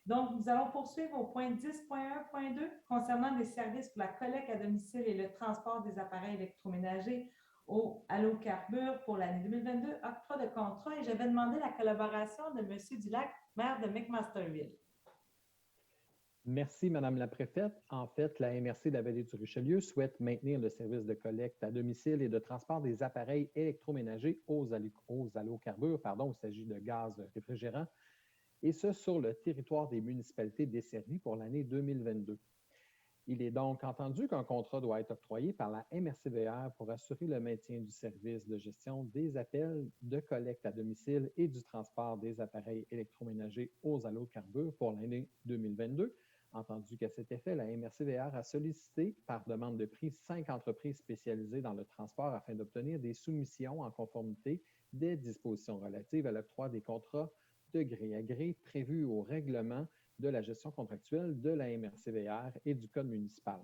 Speaker 1: Donc, nous allons poursuivre au point 10.1.2 concernant des services pour la collecte à domicile et le transport des appareils électroménagers au Allocarbure pour l'année 2022, octroi de contrat, et j'avais demandé la collaboration de M. Dulac, maire de McMasterville.
Speaker 12: Merci, Madame la préfète. En fait, la MRC de la Vallée du Richelieu souhaite maintenir le service de collecte à domicile et de transport des appareils électroménagers aux allocarbures. Il s'agit de gaz réfrigérant, et ce, sur le territoire des municipalités desservies pour l'année 2022. Il est donc entendu qu'un contrat doit être octroyé par la MRCVR pour assurer le maintien du service de gestion des appels de collecte à domicile et du transport des appareils électroménagers aux allocarbures pour l'année 2022. Entendu qu'à cet effet, la MRCVR a sollicité par demande de prix 5 entreprises spécialisées dans le transport afin d'obtenir des soumissions en conformité des dispositions relatives à l'octroi des contrats de gré à gré prévus au règlement de la gestion contractuelle de la MRCVR et du Code municipal.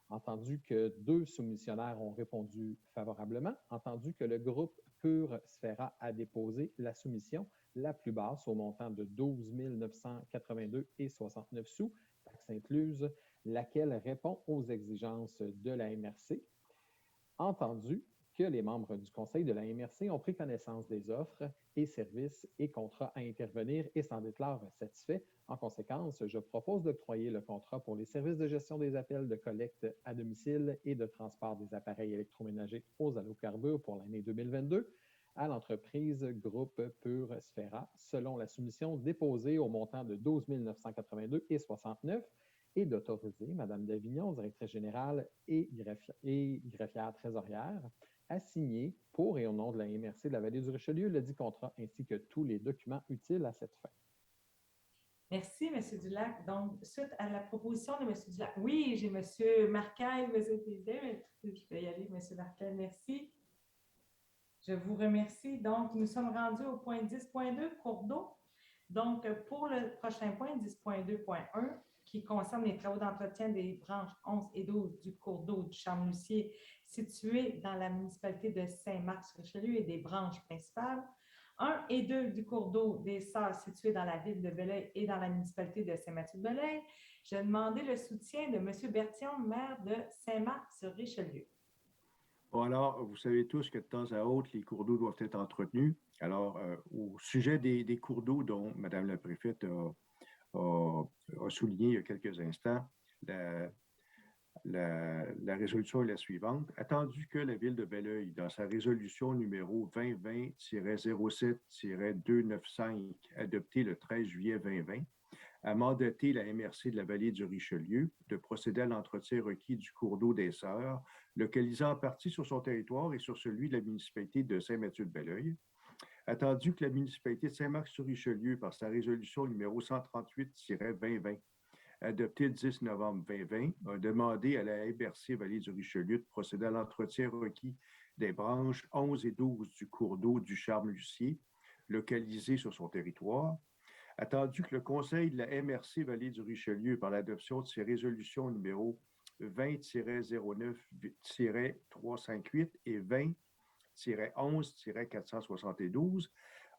Speaker 12: Entendu que 2 soumissionnaires ont répondu favorablement, entendu que le groupe Pure Sphera a déposé la soumission la plus basse au montant de 12 982,69 sous, taxes incluses, laquelle répond aux exigences de la MRC. Entendu que les membres du conseil de la MRC ont pris connaissance des offres et services et contrats à intervenir et s'en déclarent satisfaits. En conséquence, je propose d'octroyer le contrat pour les services de gestion des appels de collecte à domicile et de transport des appareils électroménagers aux allocarbures pour l'année 2022 à l'entreprise Groupe Pure Sphera, selon la soumission déposée au montant de 12 982,69 et d'autoriser Mme Davignon, directrice générale et greffière trésorière, à signer pour et au nom de la MRC de la Vallée du Richelieu le dit contrat ainsi que tous les documents utiles à cette fin.
Speaker 1: Merci, M. Dulac. Donc, suite à la proposition de M. Dulac, oui, j'ai M. Marcaille, je vais y aller, M. Marcaille, merci. Je vous remercie. Donc, nous sommes rendus au point 10.2, cours d'eau. Donc, pour le prochain point, 10.2.1, qui concerne les travaux d'entretien des branches 11 et 12 du cours d'eau du Charme-Lucier situé dans la municipalité de Saint-Marc-sur-Richelieu et des branches principales. 1 et 2 du cours d'eau des Sœurs situé dans la ville de Belleuil et dans la municipalité de Saint-Mathieu-de-Belleuil. J'ai demandé le soutien de M. Bertillon, maire de Saint-Marc-sur-Richelieu.
Speaker 3: Bon, alors, vous savez tous que de temps à autre, les cours d'eau doivent être entretenus. Alors, au sujet des cours d'eau dont Mme la préfète a souligné il y a quelques instants, la résolution est la suivante. Attendu que la ville de Belleuil, dans sa résolution numéro 2020-07-295, adoptée le 13 juillet 2020, a mandaté la MRC de la vallée du Richelieu de procéder à l'entretien requis du cours d'eau des Sœurs, localisé en partie sur son territoire et sur celui de la municipalité de Saint-Mathieu-de-Belleuil. Attendu que la municipalité de Saint-Marc-sur-Richelieu, par sa résolution numéro 138-2020, adoptée le 10 novembre 2020, a demandé à la MRC Vallée du Richelieu de procéder à l'entretien requis des branches 11 et 12 du cours d'eau du Charme-Lucier, localisé sur son territoire. Attendu que le Conseil de la MRC Vallée du Richelieu, par l'adoption de ses résolutions numéro 20-09-358 et 20-11-472,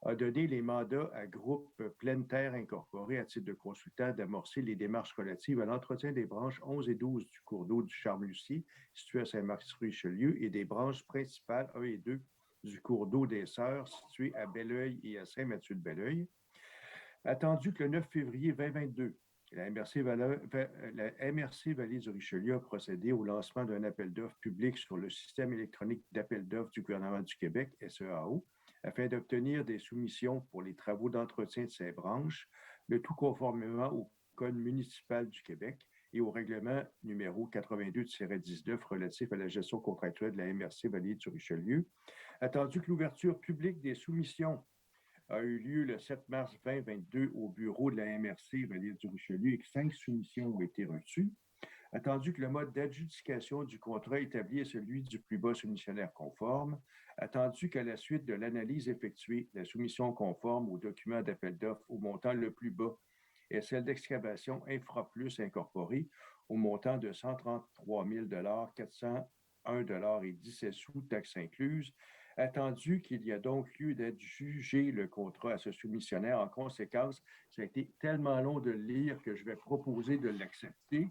Speaker 3: a donné les mandats à Groupe Pleine Terre Incorporé à titre de consultant d'amorcer les démarches relatives à l'entretien des branches 11 et 12 du cours d'eau du Charme-Lucier, situé à Saint-Marc-sur-Richelieu, et des branches principales 1 et 2 du cours d'eau des Sœurs, situé à Belleuil et à Saint-Mathieu-de-Belleuil. Attendu que le 9 février 2022, la MRC Vallée du Richelieu a procédé au lancement d'un appel d'offres public sur le système électronique d'appel d'offres du gouvernement du Québec, SEAO, afin d'obtenir des soumissions pour les travaux d'entretien de ces branches, le tout conformément au Code municipal du Québec et au règlement numéro 82-19 relatif à la gestion contractuelle de la MRC Vallée du Richelieu. Attendu que l'ouverture publique des soumissions a eu lieu le 7 mars 2022 au bureau de la MRC Vallée du Richelieu et que 5 soumissions ont été reçues. Attendu que le mode d'adjudication du contrat établi est celui du plus bas soumissionnaire conforme. Attendu qu'à la suite de l'analyse effectuée, la soumission conforme au document d'appel d'offres au montant le plus bas est celle d'excavation InfraPlus incorporée au montant de 133 401,17 $, taxes incluses. Attendu qu'il y a donc lieu d'adjuger le contrat à ce soumissionnaire. En conséquence, ça a été tellement long de le lire que je vais proposer de l'accepter.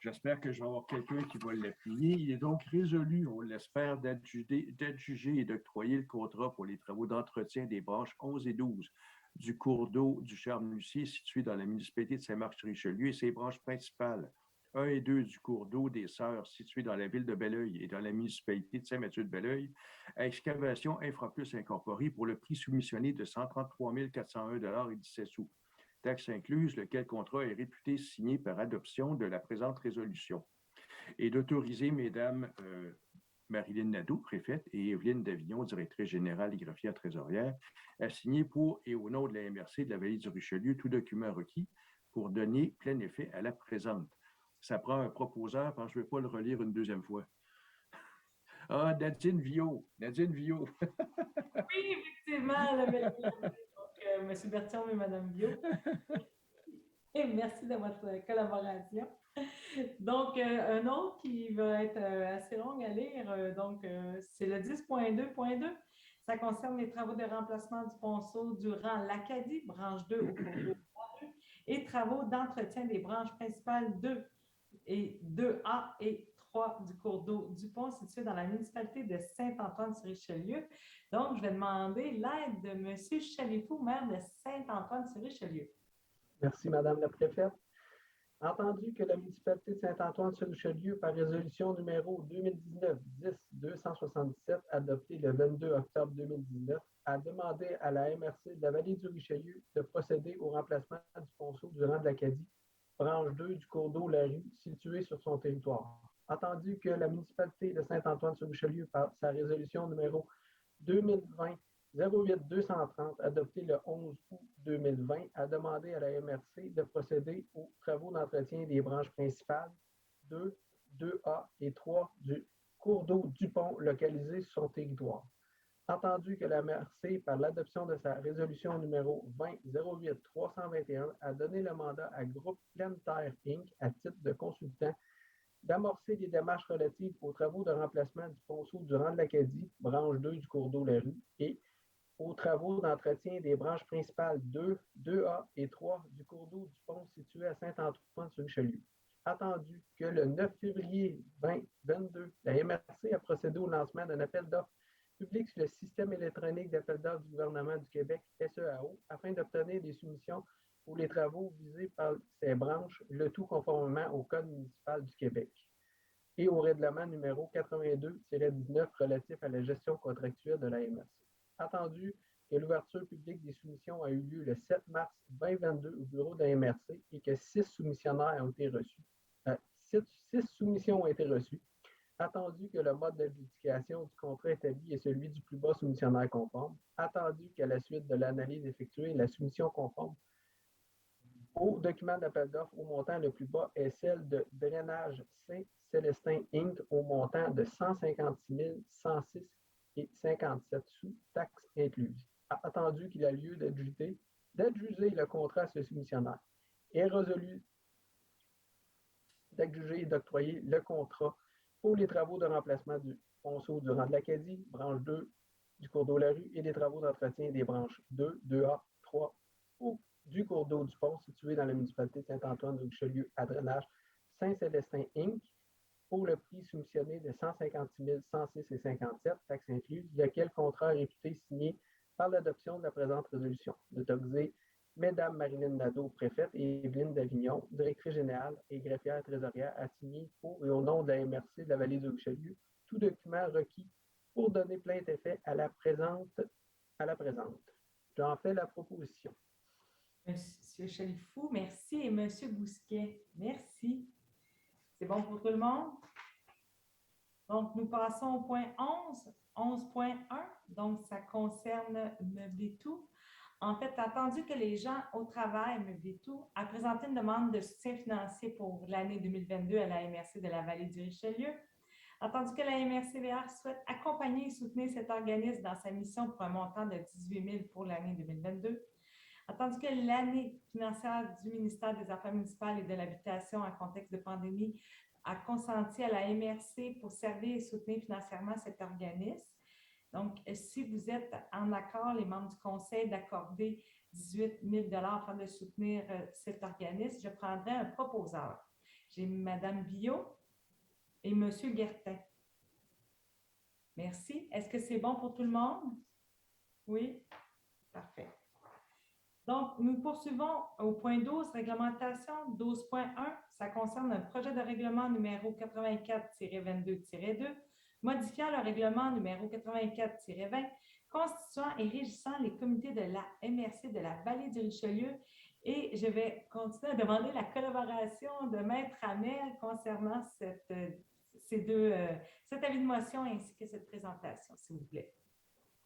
Speaker 3: J'espère que je vais avoir quelqu'un qui va l'appuyer. Il est donc résolu, on l'espère, d'adjuger et d'octroyer le contrat pour les travaux d'entretien des branches 11 et 12 du cours d'eau du Charme-Lucier situé dans la municipalité de Saint-Marc-sur-Richelieu et ses branches principales 1 et 2 du cours d'eau des Sœurs situé dans la ville de Belleuil et dans la municipalité de Saint-Mathieu-de-Belleuil à excavation InfraPlus incorporée pour le prix soumissionné de 133 401,17 $, taxes incluses, lequel contrat est réputé signé par adoption de la présente résolution, et d'autoriser Mesdames Marilyn Nadeau, préfète, et Evelyne Davignon, directrice générale et greffière trésorière, à signer pour et au nom de la MRC de la Vallée du Richelieu tout document requis pour donner plein effet à la présente. Ça prend un proposeur, parce que je ne vais pas le relire une deuxième fois. Ah, Nadine Viau. Nadine Viau.
Speaker 1: Oui, effectivement, donc, M. Bertillon et Mme Viau. Et merci de votre collaboration. Donc, un autre qui va être assez long à lire, c'est le 10.2.2. Ça concerne les travaux de remplacement du ponceau durant l'Acadie, branche 2 au cours d'eau, et travaux d'entretien des branches principales 2 et 2A et 3 du cours d'eau du pont situé dans la municipalité de Saint-Antoine-sur-Richelieu. Donc, je vais demander l'aide de M. Chalifou, maire de Saint-Antoine-sur-Richelieu.
Speaker 12: Merci, Madame la préfète. Entendu que la municipalité de Saint-Antoine-sur-Richelieu, par résolution numéro 2019-10-277, adoptée le 22 octobre 2019, a demandé à la MRC de la Vallée du Richelieu de procéder au remplacement du ponceau du rang de l'Acadie, branche 2 du cours d'eau La Rue, situé sur son territoire. Entendu que la municipalité de Saint-Antoine-sur-Richelieu, par sa résolution numéro 2020-08-230, adoptée le 11 août 2020, a demandé à la MRC de procéder aux travaux d'entretien des branches principales 2, 2A et 3 du cours d'eau du pont localisé sur son territoire.
Speaker 13: Entendu que la MRC, par l'adoption de sa résolution numéro 20-08-321, a donné le mandat à Groupe Pleine Terre Inc., à titre de consultant, d'amorcer les démarches relatives aux travaux de remplacement du ponceau du rang de l'Acadie, branche 2 du cours d'eau La Rue, et aux travaux d'entretien des branches principales 2, 2A et 3 du cours d'eau du pont situé à Saint-Antoine-sur-Richelieu. Attendu que le 9 février 2022, la MRC a procédé au lancement d'un appel d'offres public sur le système électronique d'appel d'offres du gouvernement du Québec, SEAO, afin d'obtenir des soumissions pour les travaux visés par ces branches, le tout conformément au Code municipal du Québec et au règlement numéro 82-19 relatif à la gestion contractuelle de la MRC. Attendu que l'ouverture publique des soumissions a eu lieu le 7 mars 2022 au bureau de la MRC et que 6 soumissionnaires ont été reçus. 6 soumissions ont été reçues. Attendu que le mode d'adjudication du contrat établi est celui du plus bas soumissionnaire conforme. Attendu qu'à la suite de l'analyse effectuée, la soumission conforme au document d'appel d'offres au montant le plus bas est celle de Drainage Saint-Célestin Inc. au montant de 156 106 et 57 sous, taxes incluses. Attendu qu'il a lieu d'adjuger le contrat à ce soumissionnaire. Est résolu d'adjuger et d'octroyer le contrat pour les travaux de remplacement du ponceau du rang de l'Acadie, branche 2 du cours d'eau La Rue et les travaux d'entretien des branches 2, 2A, 3 ou du cours d'eau du pont situé dans la municipalité de Saint-Antoine-de-Richelieu à Drainage Saint-Célestin Inc. pour le prix soumissionné de 156 106 et 57, taxes incluses, lequel contrat est réputé signé par l'adoption de la présente résolution. D'autoriser Mesdames Marilyn Nadeau, préfète, et Evelyne Davignon, directrice générale et greffière trésorière, à signer pour et au nom de la MRC de la Vallée du Richelieu tout document requis pour donner plein effet à la présente. J'en fais la proposition.
Speaker 1: Monsieur Chalifou, merci. Et Monsieur Bousquet, merci. C'est bon pour tout le monde? Donc, nous passons au point 11, 11.1. Donc, ça concerne Meublé Tout. En fait, attendu que les gens au travail, Meublé Tout, a présenté une demande de soutien financier pour l'année 2022 à la MRC de la Vallée du Richelieu. Attendu que la MRC-VR souhaite accompagner et soutenir cet organisme dans sa mission pour un montant de 18 000 pour l'année 2022. Attendu que l'année financière du ministère des Affaires municipales et de l'Habitation en contexte de pandémie a consenti à la MRC pour servir et soutenir financièrement cet organisme. Donc, si vous êtes en accord, les membres du conseil, d'accorder 18 000 $ afin de soutenir cet organisme, je prendrai un proposeur. J'ai Mme Biot et M. Guertin. Merci. Est-ce que c'est bon pour tout le monde? Oui? Parfait. Donc, nous poursuivons au point 12, réglementation 12.1. Ça concerne un projet de règlement numéro 84-22-2, modifiant le règlement numéro 84-20, constituant et régissant les comités de la MRC de la Vallée du Richelieu. Et je vais continuer à demander la collaboration de Maître Hamel concernant cette avis de motion ainsi que cette présentation, s'il vous plaît.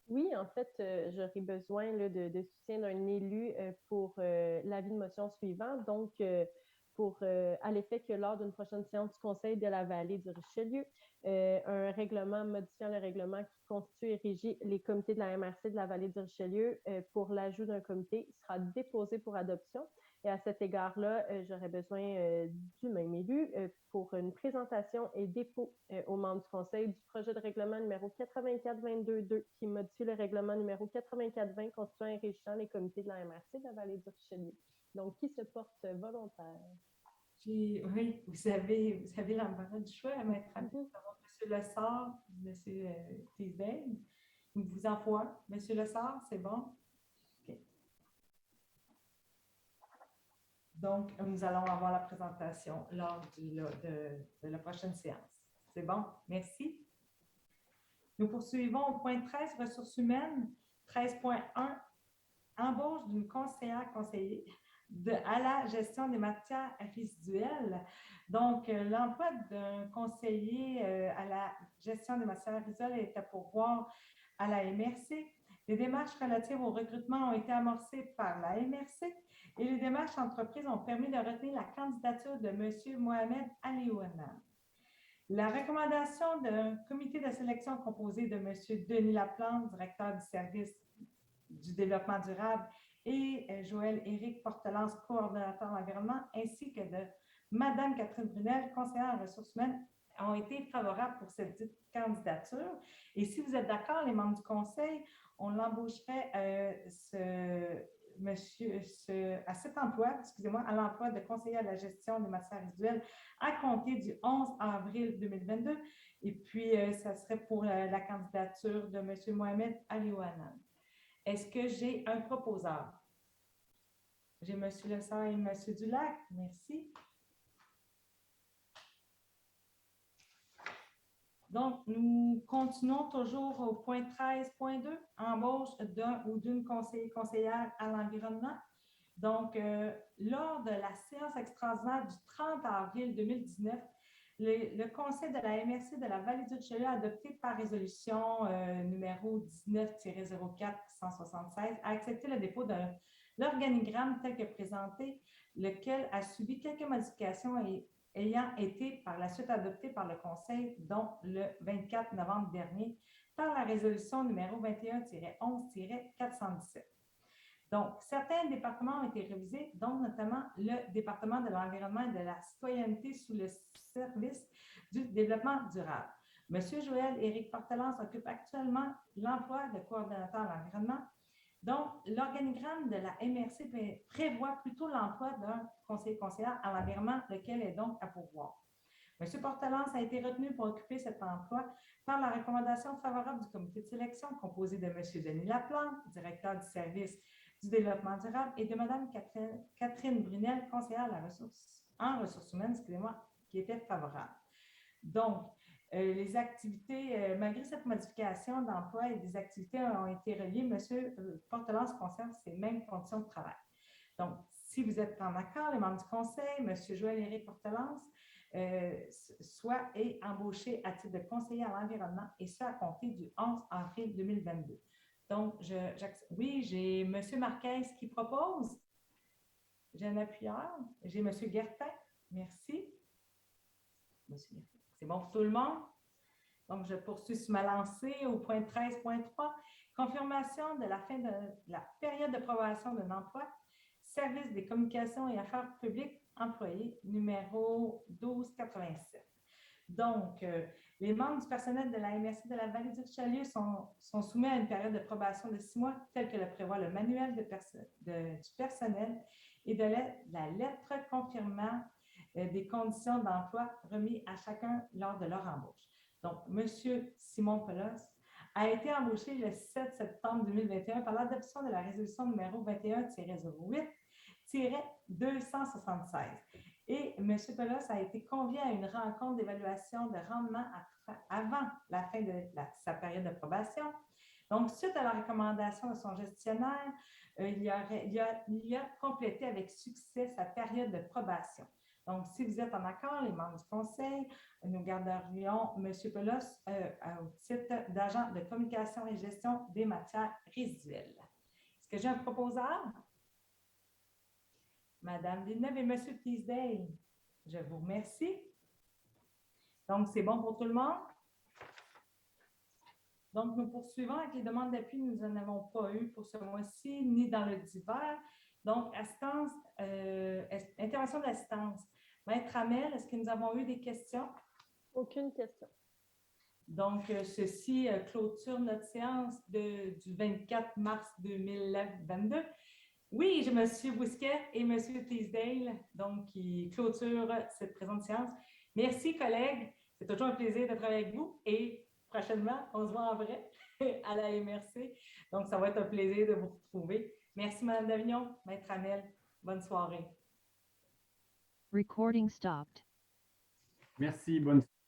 Speaker 2: Oui, en fait, j'aurais besoin là, de soutien d'un élu pour l'avis de motion suivant. Donc, à l'effet que lors d'une prochaine séance du Conseil de la Vallée du Richelieu, un règlement modifiant le règlement qui constitue et régit les comités de la MRC de la Vallée du Richelieu pour l'ajout d'un comité sera déposé pour adoption. Et à cet égard-là, j'aurais besoin du même élu pour une présentation et dépôt aux membres du Conseil du projet de règlement numéro 84-22-2 qui modifie le règlement numéro 84-20 constituant et régissant les comités de la MRC de la Vallée du Richelieu. Donc, qui se porte volontaire?
Speaker 1: Oui, vous avez l'embarras du choix à mettre à M. Lessard, M. Tisbeil. Vous en faut un. M. Lessard, c'est bon? OK. Donc, nous allons avoir la présentation lors de la prochaine séance. C'est bon? Merci. Nous poursuivons au point 13, ressources humaines. 13.1, embauche d'une conseiller à la gestion des matières résiduelles. Donc, l'emploi d'un conseiller à la gestion des matières résiduelles est à pourvoir à la MRC. Les démarches relatives au recrutement ont été amorcées par la MRC et les démarches entreprises ont permis de retenir la candidature de M. Mohamed Aliouana. La recommandation d'un comité de sélection composé de M. Denis Laplante, directeur du service du développement durable, et Joël-Éric Portelance, coordonnateur de l'environnement, ainsi que de Mme Catherine Brunel, conseillère en ressources humaines, ont été favorables pour cette dite candidature. Et si vous êtes d'accord, les membres du conseil, on l'embaucherait à cet emploi, excusez-moi, à l'emploi de conseiller à la gestion des matières résiduelles à compter du 11 avril 2022. Et puis, ça serait pour la candidature de M. Mohamed Aliouanan. Est-ce que j'ai un proposeur? J'ai M. Lessard et M. Dulac. Merci. Donc, nous continuons toujours au point 13.2, embauche d'un ou d'une conseillère à l'environnement. Donc, lors de la séance extraordinaire du 30 avril 2019, le Conseil de la MRC de la Vallée-du-Richelieu a adopté par résolution numéro 19-04-176 a accepté le dépôt de l'organigramme tel que présenté, lequel a subi quelques modifications ayant été par la suite adopté par le Conseil, dont le 24 novembre dernier, par la résolution numéro 21-11-417. Donc, certains départements ont été révisés, dont notamment le département de l'environnement et de la citoyenneté sous le service du développement durable. M. Joël-Éric Portelance occupe actuellement l'emploi de coordonnateur à l'environnement. Donc, l'organigramme de la MRC prévoit plutôt l'emploi d'un conseiller-conseillère à l'environnement, lequel est donc à pourvoir. M. Portelance a été retenu pour occuper cet emploi par la recommandation favorable du comité de sélection composé de M. Denis Laplante, directeur du service du développement durable, et de Mme Catherine Brunel, conseillère en ressources humaines, excusez-moi, qui était favorable. Donc, les activités, malgré cette modification d'emploi et des activités ont été reliées, M. Portelance conserve ces mêmes conditions de travail. Donc, si vous êtes en accord, les membres du conseil, M. Joël-Éric Portelance soit embauché à titre de conseiller à l'environnement, et ce à compter du 11 avril 2022. Donc, oui, j'ai M. Marquez qui propose. J'ai un appuyeur. J'ai M. Guertin. Merci. Monsieur Guertin. C'est bon pour tout le monde? Donc, je poursuis sur ma lancée au point 13.3. Confirmation de la fin de la période de probation d'un emploi. Service des communications et affaires publiques, employé numéro 1287. Donc, les membres du personnel de la MRC de la Vallée-du-Richelieu sont soumis à une période de probation de 6 mois, telle que le prévoit le manuel du personnel et de la lettre confirmant des conditions d'emploi remis à chacun lors de leur embauche. Donc, M. Simon Pelos a été embauché le 7 septembre 2021 par l'adoption de la résolution numéro 21-08-276. Et M. Pelos a été convié à une rencontre d'évaluation de rendement avant la fin de sa période de probation. Donc, suite à la recommandation de son gestionnaire, il a complété avec succès sa période de probation. Donc, si vous êtes en accord, les membres du conseil, nous garderions M. Pelos au titre d'agent de communication et gestion des matières résiduelles. Est-ce que j'ai un proposeur? Madame Villeneuve et M. Teasdale, je vous remercie. Donc, c'est bon pour tout le monde? Donc, nous poursuivons avec les demandes d'appui. Nous n'en avons pas eu pour ce mois-ci, ni dans le divers. Donc, assistance, intervention d'assistance. Maître Hamel, est-ce que nous avons eu des questions?
Speaker 2: Aucune question. Donc,
Speaker 1: ceci clôture notre séance du 24 mars 2022. Oui, j'ai M. Bousquet et M. Teasdale, donc, qui clôturent cette présente séance. Merci, collègues. C'est toujours un plaisir de travailler avec vous et prochainement, on se voit en vrai à la MRC. Donc, ça va être un plaisir de vous retrouver. Merci, Mme Davignon, Maître Hamel. Bonne soirée.
Speaker 14: Recording stopped.
Speaker 5: Merci, bonne soirée.